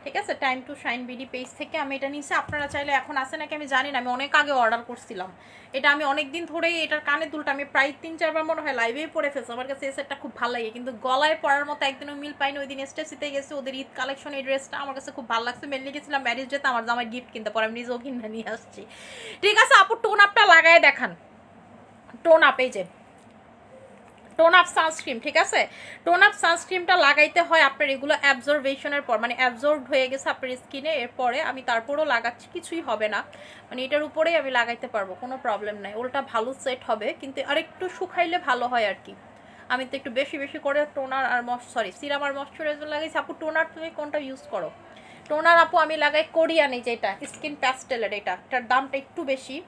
[SPEAKER 1] ঠিক আছে, time to shine BD page থেকে আমি এটা নিছি। আপনারা চাইলে, এখন আছে নাকি আমি জানি না, আমি অনেক আগে অর্ডার করছিলাম এটা। আমি অনেক দিন ধরেই এটার কানের দুলটা আমি প্রায় 3-4 বার মনে হয় লাইভেই পরে ফেলছি। আমার কাছে এই সেটটা খুব ভালো লাগে, কিন্তু গলায় পরার মতো একদিনও মিল পাইনি। ওই দিন স্টেসিতে গেছি, ওদের ঈদ কালেকশন, এই ড্রেসটা আমার কাছে খুব ভালো লাগছে। মেনলি গেছিলাম ম্যারেজ ডেতে আমার জামাই গিফট কিনতে, পরে আমি নিজেও কিনে নিয়ে আসছি। ঠিক আছে আপু, টোন আপটা লাগায় দেখান। টোন আপ, এই যে টোন আপ সানস্ক্রিন। ঠিক আছে, টোন আপ সানস্ক্রিনটা লাগাইতে হয় আপনার এগুলো অ্যাবজর্ভেশনের পর, মানে অ্যাবজর্ভ হয়ে গেছে আপনার স্কিনে, এরপরে আমি তারপরও লাগাচ্ছি, কিছুই হবে না, মানে এটার উপরেই আমি লাগাইতে পারবো, কোনো প্রবলেম নাই। ওটা ভালো সেট হবে, কিন্তু আরেকটু শুকাইলে ভালো হয় আর কি। আমি তো একটু বেশি বেশি করে টোনার আর সিরাম আর ময়শ্চারাইজার লাগাইছি। আপু টোনার তুমি কোনটা ইউজ করো? টোনার আপু আমি লাগাই কোরিয়ানে, যেটা স্কিন প্যাস্টেলের, এটার দামটা একটু বেশি।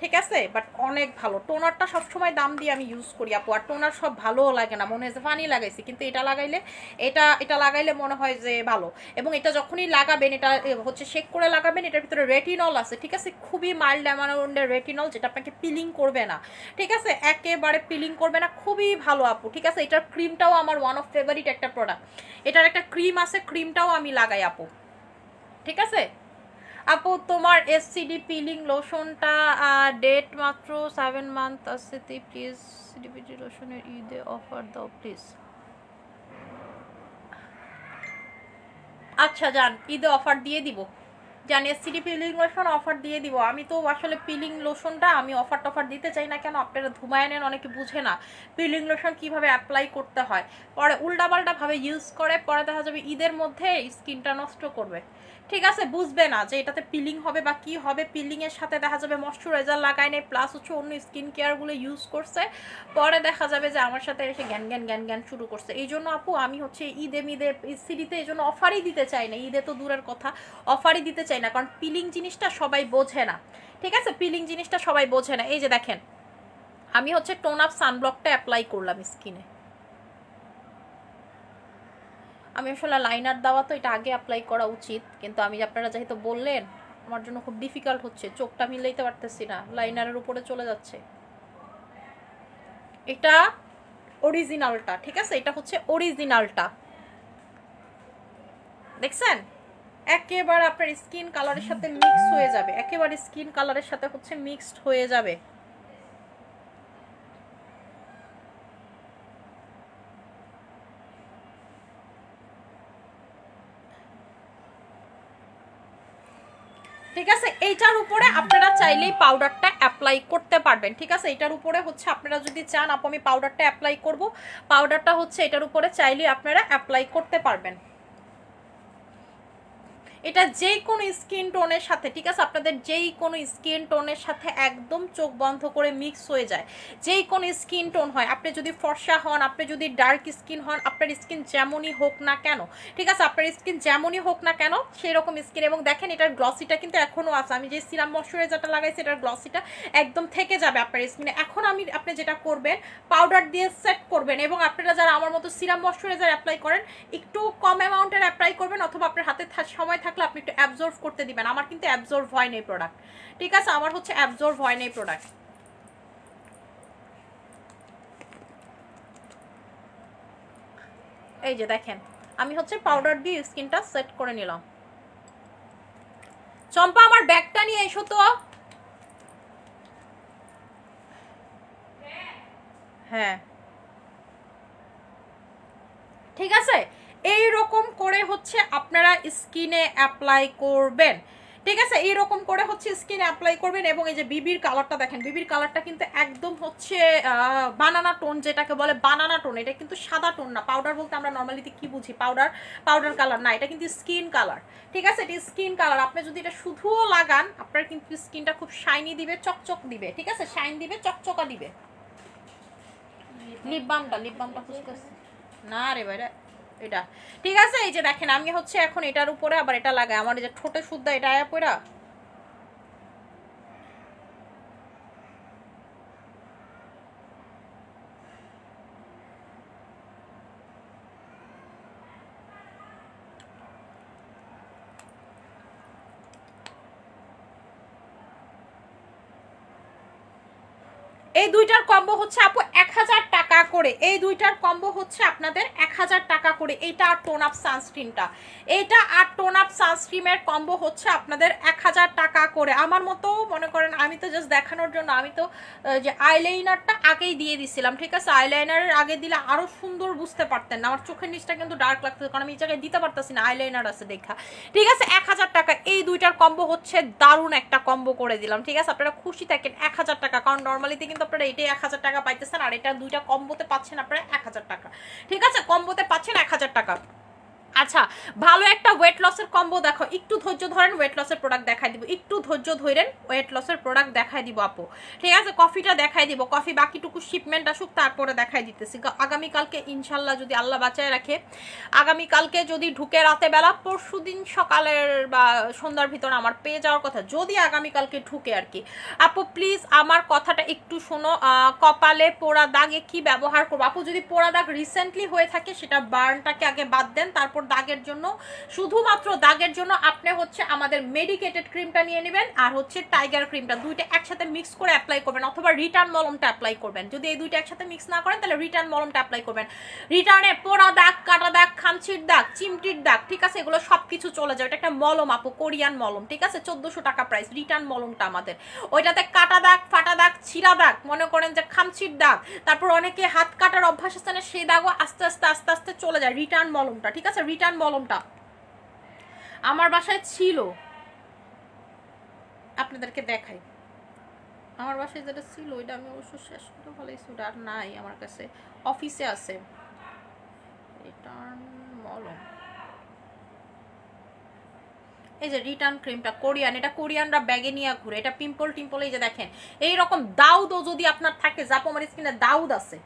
[SPEAKER 1] ঠিক আছে, বাট অনেক ভালো। টোনারটা সবসময় দাম দিয়ে আমি ইউজ করি আপু, আর টোনার সব ভালোও লাগে না, মনে হয় যে ফানি লাগাইছি, কিন্তু এটা লাগাইলে, এটা লাগাইলে মনে হয় যে ভালো। এবং এটা যখনই লাগাবেন, এটা হচ্ছে শেক করে লাগাবেন, এটার ভিতরে রেটিনল আছে। ঠিক আছে, খুবই মাইল্ড অ্যামাউন্টের রেটিনল, যেটা আপনাকে পিলিং করবে না। ঠিক আছে, একেবারে পিলিং করবে না, খুবই ভালো আপু। ঠিক আছে, এটার ক্রিমটাও আমার ওয়ান অফ ফেভারিট একটা প্রোডাক্ট। এটার একটা ক্রিম আছে, ক্রিমটাও আমি লাগাই আপু। ঠিক আছে আপু, তোমার এসসিডি পিলিং লোশনটা ডেট মাত্র 7 মান্থ আছে, প্লিজ সিডিপিটি লোশনের ঈদে অফার দাও প্লিজ। আচ্ছা যান, ঈদে অফার দিয়ে দিব, জানি এসসিডি পিলিং লোশন অফার দিয়ে দিব। আমি তো আসলে পিলিং লোশনটা আমি অফার টফার দিতে চাই না, কেন আপনারা ধুমায় নেন, অনেকে বুঝে না পিলিং লোশন কিভাবে অ্যাপ্লাই করতে হয়, পরে উল্টাপাল্টা ভাবে ইউজ করে, পরে দেখা যাবে ঈদের মধ্যে স্কিনটা নষ্ট করবে। ঠিক আছে, বুঝবে না যে এটাতে পিলিং হবে বা কি হবে। পিলিং এর সাথে দেখা যাবে ময়শ্চারাইজার লাগায় নেই, প্লাস হচ্ছে অন্য স্কিন কেয়ারগুলো ইউজ করছে, পরে দেখা যাবে যে আমার সাথে এসে জ্ঞান জ্ঞান জ্ঞান জ্ঞান শুরু করছে। এই জন্য আপু আমি হচ্ছে ঈদে সিডিতে এই জন্য অফারই দিতে চাই না, ঈদে তো দূরের কথা, অফারই দিতে চাই না, কারণ পিলিং জিনিসটা সবাই বোঝে না। ঠিক আছে, পিলিং জিনিসটা সবাই বোঝে না। এই যে দেখেন, আমি হচ্ছে টোন আপ সানব্লকটা অ্যাপ্লাই করলাম স্কিনে। আমি আসলে লাইনার দেওয়া তো এটা আগে অ্যাপ্লাই করা উচিত, কিন্তু আমি আপনারা যেহেতু বললেন, আমার জন্য খুব ডিফিকাল্ট হচ্ছে, চোখটা মিলাইতে পারতেছি না, লাইনারের উপরে চলে যাচ্ছে। এটা অরিজিনালটা। ঠিক আছে, এটা হচ্ছে অরিজিনালটা, দেখছেন, একেবারে আপনার স্কিন কালারের সাথে মিক্স হয়ে যাবে, একেবারে স্কিন কালারের সাথে হচ্ছে মিক্সড হয়ে যাবে। ঠিক আছে, এইটার উপরে আপনারা চাইলেই পাউডারটা অ্যাপ্লাই করতে পারবেন। ঠিক আছে, এটার উপরে হচ্ছে আপনারা যদি চান আপু আমি পাউডারটা অ্যাপ্লাই করব, পাউডারটা হচ্ছে এটার উপরে চাইলেই আপনারা অ্যাপ্লাই করতে পারবেন। এটা যেই কোনো স্কিন টোনের সাথে, ঠিক আছে, আপনাদের যেই কোনো স্কিন টোনের সাথে একদম চোখ বন্ধ করে মিক্স হয়ে যায়। যেই কোনো স্কিন টোন হয়, আপনি যদি ফর্সা হন, আপনি যদি ডার্ক স্কিন হন, আপনার স্কিন যেমনই হোক না কেন, ঠিক আছে, আপনার স্কিন যেমনই হোক না কেন সেই রকম স্কিন। এবং দেখেন এটার গ্লসিটা কিন্তু এখনও আছে, আমি যে সিরাম ময়শ্চারাইজারটা লাগাইছি এটার গ্লসিটা একদম থেকে যাবে আপনার স্কিনে। এখন আপনি যেটা করবেন, পাউডার দিয়ে সেট করবেন, এবং আপনারা যারা আমার মতো সিরাম ময়শ্চারাইজার অ্যাপ্লাই করেন একটু কম অ্যামাউন্টের অ্যাপ্লাই করবেন, অথবা আপনার হাতে সময় থাকলে আপনি একটু অ্যাবজর্ভ করতে দিবেন। আমার কিন্তু অ্যাবজর্ভ হয় না এই প্রোডাক্ট। ঠিক আছে, আমার হচ্ছে অ্যাবজর্ভ হয় না এই প্রোডাক্ট। এই যে দেখেন, আমি হচ্ছে পাউডার দিয়ে স্কিনটা সেট করে নিলাম। চম্পা আমার ব্যাগটা নিয়ে এসো তো। হ্যাঁ ঠিক আছে, এই রকম করে হচ্ছে আপনারা স্কিনে অ্যাপ্লাই করবেন। ঠিক আছে, এইরকম করে হচ্ছে স্কিনে অ্যাপ্লাই করবেন। এবং এই যে বিবির কালারটা দেখেন, বিবির কালারটা কিন্তু একদম হচ্ছে বানানা টোন, যেটাকে বলে বানানা টোন। এটা কিন্তু সাদা টোন না। পাউডার বলতে আমরা নর্মালিতে কি বুঝি, পাউডার কালার না, এটা কিন্তু স্কিন কালার। ঠিক আছে, এটা স্কিন কালার। আপনি যদি এটা শুধুও লাগান আপনার কিন্তু স্কিনটা খুব শাইনি দিবে, চকচক দিবে। ঠিক আছে, শাইন দিবে, চকচকা দিবে। লিপ বামটা খুঁজতেছি না রে ভাই, এটা ঠিক আছে। এই যে দেখেন আমি হচ্ছে এখন এটার উপরে আবার এটা লাগাই, আমার এই যে ঠোঁটে শুদ্ধা এটা আয়া পড়া। এই দুইটার কম্বো হচ্ছে আপু 1000 টাকা করে। এই দুইটার কম্বো হচ্ছে আপনাদের 1000 টাকা করে। এইটা আর টোন আপ সানস্ক্রিনটা, এইটা আর টোন আপ সানস্ক্রিনের কম্বো হচ্ছে আপনাদের 1000 টাকা করে। আমার মতো মনে করেন আমি তো জাস্ট দেখানোর জন্য আমি তো যে আইলাইনারটা আগেই দিয়ে দিছিলাম। ঠিক আছে, আইলাইনারের আগে দিলে আরো সুন্দর বুঝতে পারতেন না। আমার চোখের নিচটা কিন্তু ডার্ক লাগতেছে কারণ আমি এই জায়গায় দিতে পারতেছি না, আইলাইনার আছে দেখা। ঠিক আছে, 1000 টাকা এই দুইটার কম্বো হচ্ছে দারুণ একটা কম্বো করে দিলাম। ঠিক আছে, আপনারা খুশি থাকেন। 1000 টাকা, কারণ নর্মালিতে কিন্তু আপনারা এটাই 1000 টাকা পাইতেছেন, আর এটা দুইটা কম্বোতে পাচ্ছেন আপনারা 1000 টাকা। ঠিক আছে, কম্বোতে পাচ্ছেন 1000 টাকা। আচ্ছা, ভালো একটা ওয়েট লসের কম্বো দেখো, একটু ধৈর্য ধরেন, ওয়েট লসের প্রোডাক্ট দেখাই দিব। একটু ধৈর্য ধরেন, ওয়েট লসের প্রোডাক্ট দেখাই দিব আপু। ঠিক আছে, কফিটা দেখাই দিব, কফি বাকিটুকু শিপমেন্ট আসুক তারপরে দেখাই দিতেছি। আগামীকালকে ইনশাল্লাহ যদি আল্লাহ বাঁচায় রাখে, আগামীকালকে যদি ঢুকে রাতে বেলা, পরশু দিন সকালের বা সন্ধ্যার ভিতর আমার পেয়ে যাওয়ার কথা, যদি আগামীকালকে ঢুকে আর কি। আপু প্লিজ আমার কথাটা একটু শোনো। কপালে পোড়া দাগে কি ব্যবহার করবো? আপু যদি পোড়া দাগ রিসেন্টলি হয়ে থাকে সেটা বার্নটাকে আগে বাদ দেন, তারপর দাগের জন্য, শুধুমাত্র দাগের জন্য আপনি হচ্ছে আমাদের মেডিকেটেড ক্রিমটা নিয়ে নেবেন আর হচ্ছে টাইগার ক্রিমটা, দুইটা একসাথে মিক্স করে অ্যাপ্লাই করবেন, অথবা রিটার্ন মলমটা অ্যাপ্লাই করবেন। যদি এই দুইটা একসাথে মিক্স না করেন তাহলে রিটার্ন মলমটা অ্যাপ্লাই করবেন। রিটার্নে পোড়া দাগ, কাটা দাগ, খামচির দাগ, চিমটির দাগ, ঠিক আছে, এগুলো সবকিছু চলে যাবে। এটা একটা মলম আপু, কোরিয়ান মলম। ঠিক আছে, 1400 টাকা প্রাইস রিটার্ন মলমটা আমাদের। ওইটাতে কাটা দাগ, ফাটা দাগ, ছিঁড়া দাগ, মনে করেন যে খামচির দাগ, তারপর অনেকে হাত কাটার অভ্যাস আছে না, সেই দাগও আস্তে আস্তে আস্তে আস্তে চলে যায় রিটার্ন মলমটা। ঠিক আছে, রিটার্ন মলমটা আমার বাসায় ছিল, আপনাদেরকে দেখাই। আমার বাসায় যেটা ছিল ওইটা আমি অবশ্য শেষ করে ফেলেছি, ওটা আর নাই আমার কাছে, অফিসে আছে। রিটার্ন মলম, এই যে রিটার্ন ক্রিমটা কোরিয়ান, এটা কোরিয়ানরা ব্যাগে নিয়ে ঘুরে। এটা পিম্পল টিম্পল, এই যে দেখেন এইরকম দাউদও যদি আপনার থাকে, যাপো আমার স্কিনে দাউদ আছে,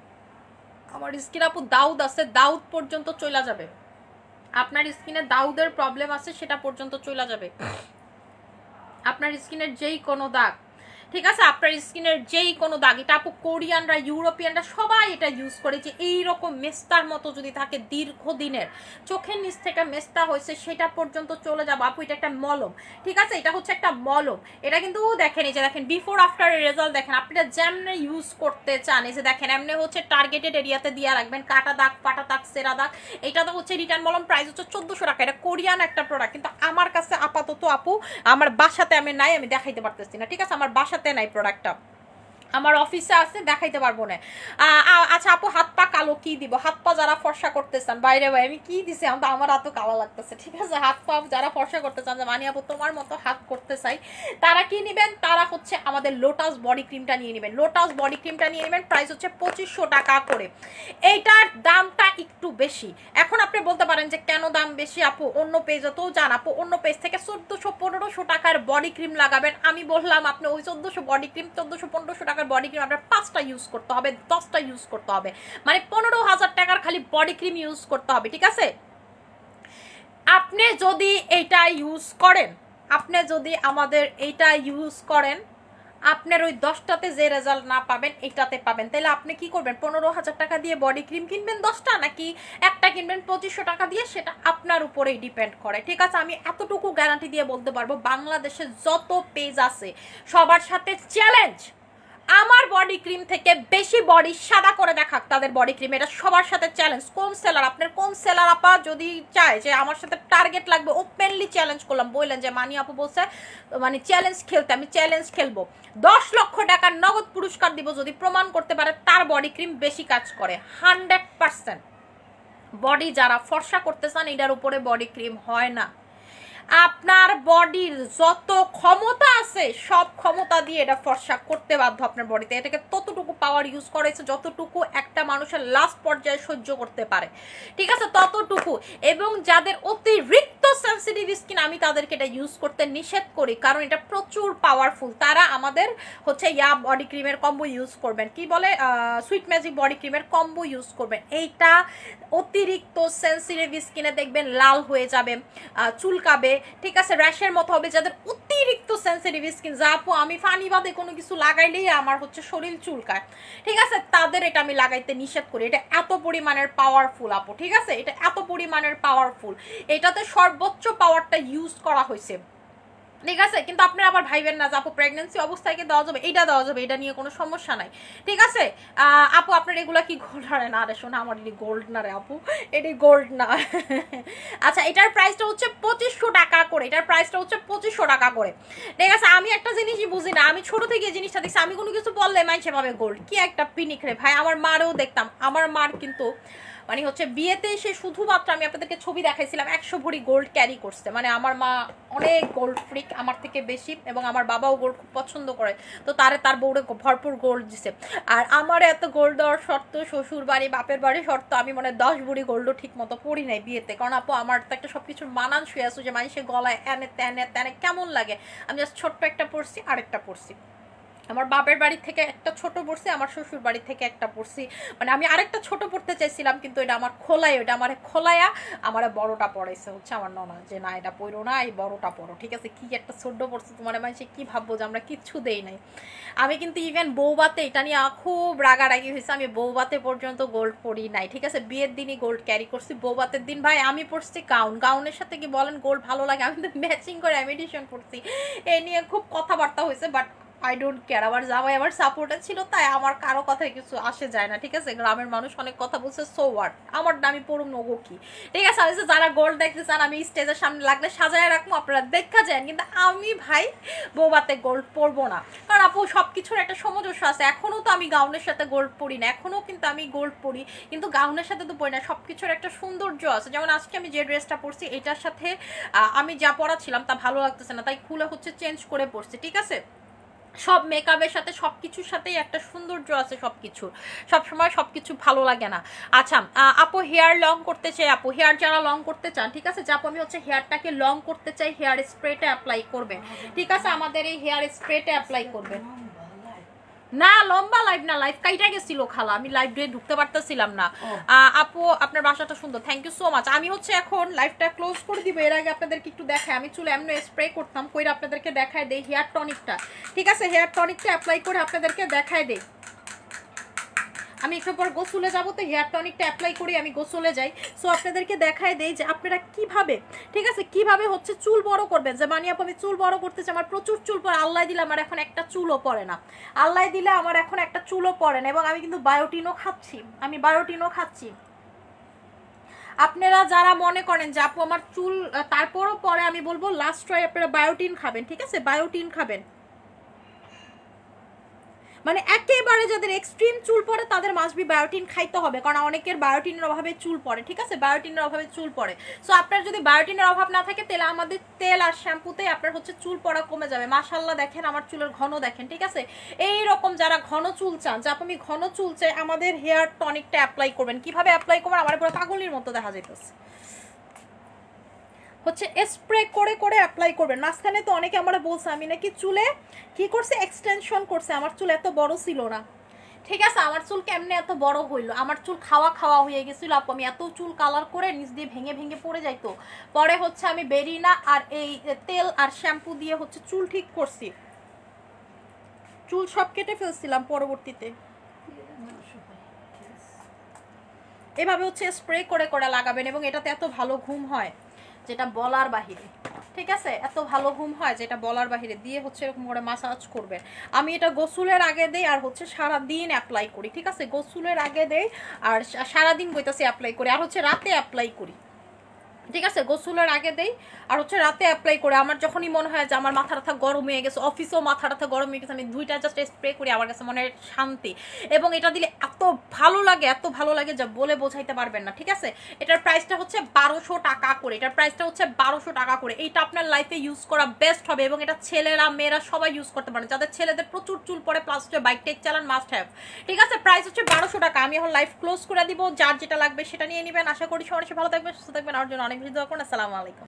[SPEAKER 1] আমার স্কিন আপু দাউদ আছে, দাউদ পর্যন্ত চলে যাবে। আপনার স্কিনে দাউদের প্রবলেম আছে সেটা পর্যন্ত চলে যাবে। আপনার স্কিনের যেই কোনো দাগ, ঠিক আছে, আপনার স্কিনের যেই কোনো দাগ, এটা আপু কোরিয়ানরা, ইউরোপিয়ানরা সবাই এটা ইউজ করে। যে এইরকম মেস্তার মতো যদি থাকে দীর্ঘদিনের, চোখের নিচ থেকে মেস্তা হয়েছে সেটা পর্যন্ত চলে যাবো আপু। এটা একটা মলম, ঠিক আছে, এটা হচ্ছে একটা মলম। এটা কিন্তু দেখেন, এই যে দেখেন বিফোর আফটার রেজাল্ট দেখেন, আপনারা যেমনে ইউজ করতে চান, এই যে দেখেন এমনি হচ্ছে টার্গেটেড এরিয়াতে দিয়ে রাখবেন, কাটা দাগ, পাটা দাগ, সেরা দাগ। এটা তো হচ্ছে রিটার্ন মলম, প্রাইস হচ্ছে 1400 টাকা। এটা কোরিয়ান একটা প্রোডাক্ট, কিন্তু আমার কাছে আপাতত আপু আমার বাসাতে আমি নাই, আমি দেখাইতে পারতেছি না। ঠিক আছে, আমার বাসাতে নাই প্রোডাক্টটা, আমার অফিসে আছে, দেখাইতে পারবো না। আচ্ছা আপু, হাত পা কালো কি দিব? হাত পা যারা ফর্সা করতে চান, বাইরে ভাই আমি কি দিছি, আমার হাতও কালো লাগতেছে। ঠিক আছে, হাত পা যারা ফর্সা করতে চান, যে মানি আপু তোমার মতো হাত করতে চাই, তারা কি নিবেন? তারা হচ্ছে আমাদের লোটাস বডি ক্রিমটা নিয়ে নেবেন। লোটাস বডি ক্রিমটা নিয়ে নেবেন, প্রাইস হচ্ছে 2500 টাকা করে। এইটার দামটা একটু বেশি। এখন আপনি বলতে পারেন যে কেন দাম বেশি আপু, অন্য পেজে তো যান আপু, অন্য পেজ থেকে 1400-1500 টাকার বডি ক্রিম লাগাবেন। আমি বললাম আপনি ওই 1400 বডি ক্রিম, 1400-1500 টাকার বডি ক্রিম আপনার 5টা ইউজ করতে হবে, 10টা ইউজ করতে হবে, মানে 15,000 টাকার খালি বডি ক্রিম ইউজ করতে হবে। ঠিক আছে, আপনি যদি এইটা ইউজ করেন, আপনি যদি আমাদের এইটা ইউজ করেন, আপনার ওই 10টাতে যে রেজাল্ট না পাবেন এইটাতে পাবেন। তাহলে আপনি কি করবেন? 15,000 টাকা দিয়ে বডি ক্রিম কিনবেন 10টা, নাকি একটা কিনবেন 2500 টাকা দিয়ে, সেটা আপনার উপরেই ডিপেন্ড করে। ঠিক আছে, আমি এতটুকু গ্যারান্টি দিয়ে বলতে পারবো, বাংলাদেশে যত পেজ আছে সবার সাথে চ্যালেঞ্জ, আমার বডি ক্রিম থেকে বেশি বডি সাদা করে দেখাক তাদের বডি ক্রিম, এটা সবার সাথে চ্যালেঞ্জ। কোন সেলার, আপনার কোন সেলার আপা যদি চায় যে আমার সাথে টার্গেট লাগবে, ওপেনলি চ্যালেঞ্জ করলাম, বললেন যে মানি আপু বলছে মানে চ্যালেঞ্জ খেলতে, আমি চ্যালেঞ্জ খেলবো, 10 লক্ষ টাকার নগদ পুরস্কার দিব যদি প্রমাণ করতে পারে তার বডি ক্রিম বেশি কাজ করে। 100% বডি যারা ফর্সা করতে চান এটার উপরে বডি ক্রিম হয় না। আপনার বডির যত ক্ষমতা আছে সব ক্ষমতা দিয়ে এটা ফর্সা করতে বাধ্য আপনার বডিতে। এটাকে ততটুকু পাওয়ার ইউজ করেছে যতটুকু একটা মানুষের লাস্ট পর্যায়ে সহ্য করতে পারে, ঠিক আছে, ততটুকু। এবং যাদের অতিরিক্ত সেনসিটিভ স্কিন আমি তাদেরকে এটা ইউজ করতে নিষেধ করি, কারণ এটা প্রচুর পাওয়ারফুল। তারা আমাদের হচ্ছে বডি ক্রিমের কম্বো ইউজ করবেন, কি বলে সুইট ম্যাজিক বডি ক্রিমের কম্বো ইউজ করবেন। এইটা অতিরিক্ত সেনসিটিভ স্কিনে দেখবেন লাল হয়ে যাবে, চুলকাবে, ঠিক আছে, র্যাশের মতো হবে। যাদের অতিরিক্ত সেনসিটিভ স্কিন, যা আপু আমি ফানি বাদে কোনো কিছু লাগাইলেই আমার হচ্ছে শরীর চুলকায়, ঠিক আছে, তাদের এটা আমি লাগাইতে নিষেধ করি। এটা এত পরিমাণের পাওয়ারফুল আপু, ঠিক আছে, এটা এত পরিমাণের পাওয়ারফুল, এটাতে সর্বোচ্চ পাওয়ারটা ইউজ করা হয়েছে, ঠিক আছে। কিন্তু আপনারা আবার ভাইবেন না যে আপু প্রেগনেন্সি অবস্থায় দেওয়া যাবে, এটা দেওয়া যাবে, এটা নিয়ে কোনো সমস্যা নাই, ঠিক আছে। আপু আপনার এগুলা কি গোল্ড? আরে না রে শোনা, আমার এটি গোল্ড না রে আপু, এটি গোল্ড না। আচ্ছা, এটার প্রাইসটা হচ্ছে 2500 টাকা করে, এটার প্রাইসটা হচ্ছে 2500 টাকা করে, ঠিক আছে। আমি একটা জিনিসই বুঝি না, আমি ছোট থেকে জিনিসটা দেখছি, আমি কোনো কিছু বললে মাইছে ভাবে গোল্ড, কি একটা পিনিক রে ভাই। আমার মারও দেখতাম, আমার মার কিন্তু মানে হচ্ছে বিয়েতে এসে শুধুমাত্র আমি আপনাদেরকে ছবি দেখাইছিলাম 100 ভরি গোল্ড ক্যারি করছে। মানে আমার মা অনেক গোল্ড ফ্রিক, আমার থেকে বেশি, এবং আমার বাবাও গোল্ড খুব পছন্দ করে, তো তার বউরে ভরপুর গোল্ড দিছে। আর আমার এত গোল্ড দেওয়ার শর্ত, শ্বশুর বাড়ি বাপের বাড়ি শর্ত, আমি মানে 10 ভরি গোল্ডও ঠিক মতো পরি নাই বিয়েতে, কারণ আপু আমার তো একটা সবকিছুর মানান শুয়ে আসু যে মানুষের গলায় এনে তেনে তেনে কেমন লাগে। আমি জাস্ট ছোট্ট একটা পরছি, আরেকটা পরছি, আমার বাপের বাড়ি থেকে একটা ছোট পড়ছি, আমার শ্বশুর বাড়ি থেকে একটা পড়ছি, মানে আমি আরেকটা ছোট পড়তে চাইছিলাম, কিন্তু এটা আমার খোলায়, ওটা আমার খোলায়া আমার বড়টা পড়াইছে হচ্ছে আমার ননা, যে না এটা পড়ো না, এই বড়টা পড়ো, ঠিক আছে। কি একটা ছোট্ট পড়ছে, তোমার মানুষ কি ভাববো যে আমরা কিচ্ছু দেই নাই। আমি কিন্তু ইভেন বউবাতে এটা নিয়ে খুব রাগারাগি হয়েছে, আমি বউবাতে পর্যন্ত গোল্ড পরি নাই, ঠিক আছে। বিয়ের দিনই গোল্ড ক্যারি করছি, বউবাতের দিন ভাই আমি পড়ছি গাউন, গাউনের সাথে কি বলেন গোল্ড ভালো লাগে, আমি তো ম্যাচিং করে ইমিটেশন পড়ছি। এই নিয়ে খুব কথাবার্তা হয়েছে, বাট আই ডোন্ট কেয়ার। আমার জামাই আমার সাপোর্টে ছিল, তাই আমার কারো কথায় কিছু আসে যায় না, ঠিক আছে। গ্রামের মানুষ অনেক কথা বলছে, সো ওয়াট, আমার দামি পড়ুন নগো কি, ঠিক আছে। আমি যারা গোল্ড দেখতে চান আমি স্টেজের সামনে লাগলে সাজায় রাখবো, আপনারা দেখা যান, কিন্তু আমি ভাই বউবাতে গোল্ড পরবো না, কারণ আপু সব কিছুর একটা সামঞ্জস্য আছে। এখনো তো আমি গাউনের সাথে গোল্ড পরি না, এখনো কিন্তু আমি গোল্ড পরি, কিন্তু গাউনের সাথে তো পরি না, সব কিছুর একটা সৌন্দর্য আছে। যেমন আজকে আমি যে ড্রেসটা পরছি এটার সাথে আমি যা পরা ছিলাম তা ভালো লাগতেছে না, তাই খুলে হচ্ছে চেঞ্জ করে পরছি, ঠিক আছে। সব মেকআপের সাথে সবকিছুর সাথেই একটা সৌন্দর্য আছে, সবকিছুর সবসময় সবকিছু ভালো লাগে না। আচ্ছা আপু হেয়ার লং করতে চাই, আপু হেয়ার যারা লং করতে চান, ঠিক আছে, আপু আমি হচ্ছে হেয়ারটাকে লং করতে চাই, হেয়ার স্প্রেটা অ্যাপ্লাই করবেন, ঠিক আছে, আমাদের এই হেয়ার স্প্রেটা অ্যাপ্লাই করবেন। না লম্বা লাইভ না, লাইভ কাইটা গেছিল খালা, আমি লাইভ দিয়ে ঢুকতে পারতেছিলাম না। আপু আপনার বাসাটা সুন্দর, থ্যাংক ইউ সো মাচ। আমি হচ্ছে এখন লাইভটা ক্লোজ করে দিব, এর আগে আপনাদেরকে একটু দেখাই, আমি চুলে এমনি স্প্রে করতাম, কইরা আপনাদেরকে দেখায় দেই হেয়ার টনিকটা, ঠিক আছে, হেয়ার টনিকটা অ্যাপ্লাই করে আপনাদেরকে দেখায় দেই। আমি একটু পর গোসলে যাবো, তো হেয়ার টনিকটা অ্যাপ্লাই করি আমি গোসলে যাই, সো আপনাদেরকে দেখায় দেই যে আপনারা কিভাবে, ঠিক আছে, কিভাবে হচ্ছে চুল বড় করবেন। যে মানে আপু আমি চুল বড় করতে চাই, আমার প্রচুর চুল পড়ে, আল্লাহ দিলে আমার এখন একটা চুলও পড়ে না, আল্লাহ দিলে আমার এখন একটা চুলও পড়ে না, এবং আমি কিন্তু বায়োটিনও খাচ্ছি, আমি বায়োটিনও খাচ্ছি। আপনারা যারা মনে করেন যে আপু আমার চুল তারপরও পরে, আমি বলবো লাস্ট ট্রাই আপনারা বায়োটিন খাবেন, ঠিক আছে, বায়োটিন খাবেন। মানে একেবারে যাদের এক্সট্রিম চুল পড়ে তাদের মাস্ট বি বায়োটিন খাইতে হবে, কারণ অনেকের বায়োটিনের অভাবে চুল পড়ে, ঠিক আছে, বায়োটিনের অভাবে চুল পড়ে। সো আপনার যদি বায়োটিনের অভাব না থাকে তাহলে আমাদের তেল আর শ্যাম্পুতে আপনার হচ্ছে চুল পড়া কমে যাবে। মাশাআল্লাহ দেখেন আমার চুলের ঘন দেখেন, ঠিক আছে। এই রকম যারা ঘন চুল চান, যে আপনি ঘন চুল চাই, আমাদের হেয়ার টনিকটা অ্যাপ্লাই করবেন। কিভাবে অ্যাপ্লাই করবেন, আমার পুরো পাগলির মতো দেখা যাইতেছে, হচ্ছে স্প্রে করে করে অ্যাপ্লাই করবেন। মাঝখানে তো অনেকে আমরা বলছে আমি নাকি চুলে কি করছে, এক্সটেনশন করছে, আমার চুল এত বড় ছিল না, ঠিক আছে। আমার চুল কেমনে এত বড় হইলো, আমার চুল খাওয়া খাওয়া হয়ে গেছিল আপু, আমি এত চুল কালার করে নিচ দিয়ে ভেঙে ভেঙে পড়ে যাইতো, পরে হচ্ছে আমি বেরিনা আর এই তেল আর শ্যাম্পু দিয়ে হচ্ছে চুল ঠিক করছি, চুল সব কেটে ফেলছিলাম পরবর্তীতে। এভাবে হচ্ছে স্প্রে করে করে লাগাবেন, এবং এটাতে এত ভালো ঘুম হয় যেটা বলার বাহিরে, ঠিক আছে, এত ভালো ঘুম হয় যেটা বলার বাহিরে। দিয়ে হচ্ছে এরকম করে মাসাজ করবেন। আমি এটা গোসলের আগে দেই আর হচ্ছে সারাদিন অ্যাপ্লাই করি, ঠিক আছে, গোসলের আগে দেই আর সারাদিন বইতাছে অ্যাপ্লাই করি, আর হচ্ছে রাতে অ্যাপ্লাই করি, ঠিক আছে, গোসলের আগে দেই আর হচ্ছে রাতে অ্যাপ্লাই করে। আমার যখনই মনে হয় যে আমার মাথা টাথা গরম হয়ে গেছে, অফিসেও মাথা টাথা গরম হয়ে গেছে, আমি 2টা জাস্ট স্প্রে করি, আমার কাছে মনে হয় শান্তি। এবং এটা দিলে এত ভালো লাগে যা বলে বোঝাইতে পারবেন না। ঠিক আছে, এটার প্রাইসটা হচ্ছে 1200 টাকা করে, এটার প্রাইসটা হচ্ছে 1200 টাকা করে। এইটা আপনার লাইফে ইউজ করা বেস্ট হবে এবং এটা ছেলেরা মেয়েরা সবাই ইউজ করতে পারেন, যাদের ছেলেদের প্রচুর চুল পড়ে প্লাস হচ্ছে বাইক টেক চালান, মাস্ট হ্যাভ। ঠিক আছে, প্রাইস হচ্ছে 1200 টাকা। আমি এখন লাইফ ক্লোজ করে দিব, যার যেটা লাগবে সেটা নিয়ে নেবেন। আশা করি সবাই ভালো থাকবেন, সুস্থ থাকবেন। আমার জন্য অনেক বেশি দোয়া করুন। আসসালামু আলাইকুম।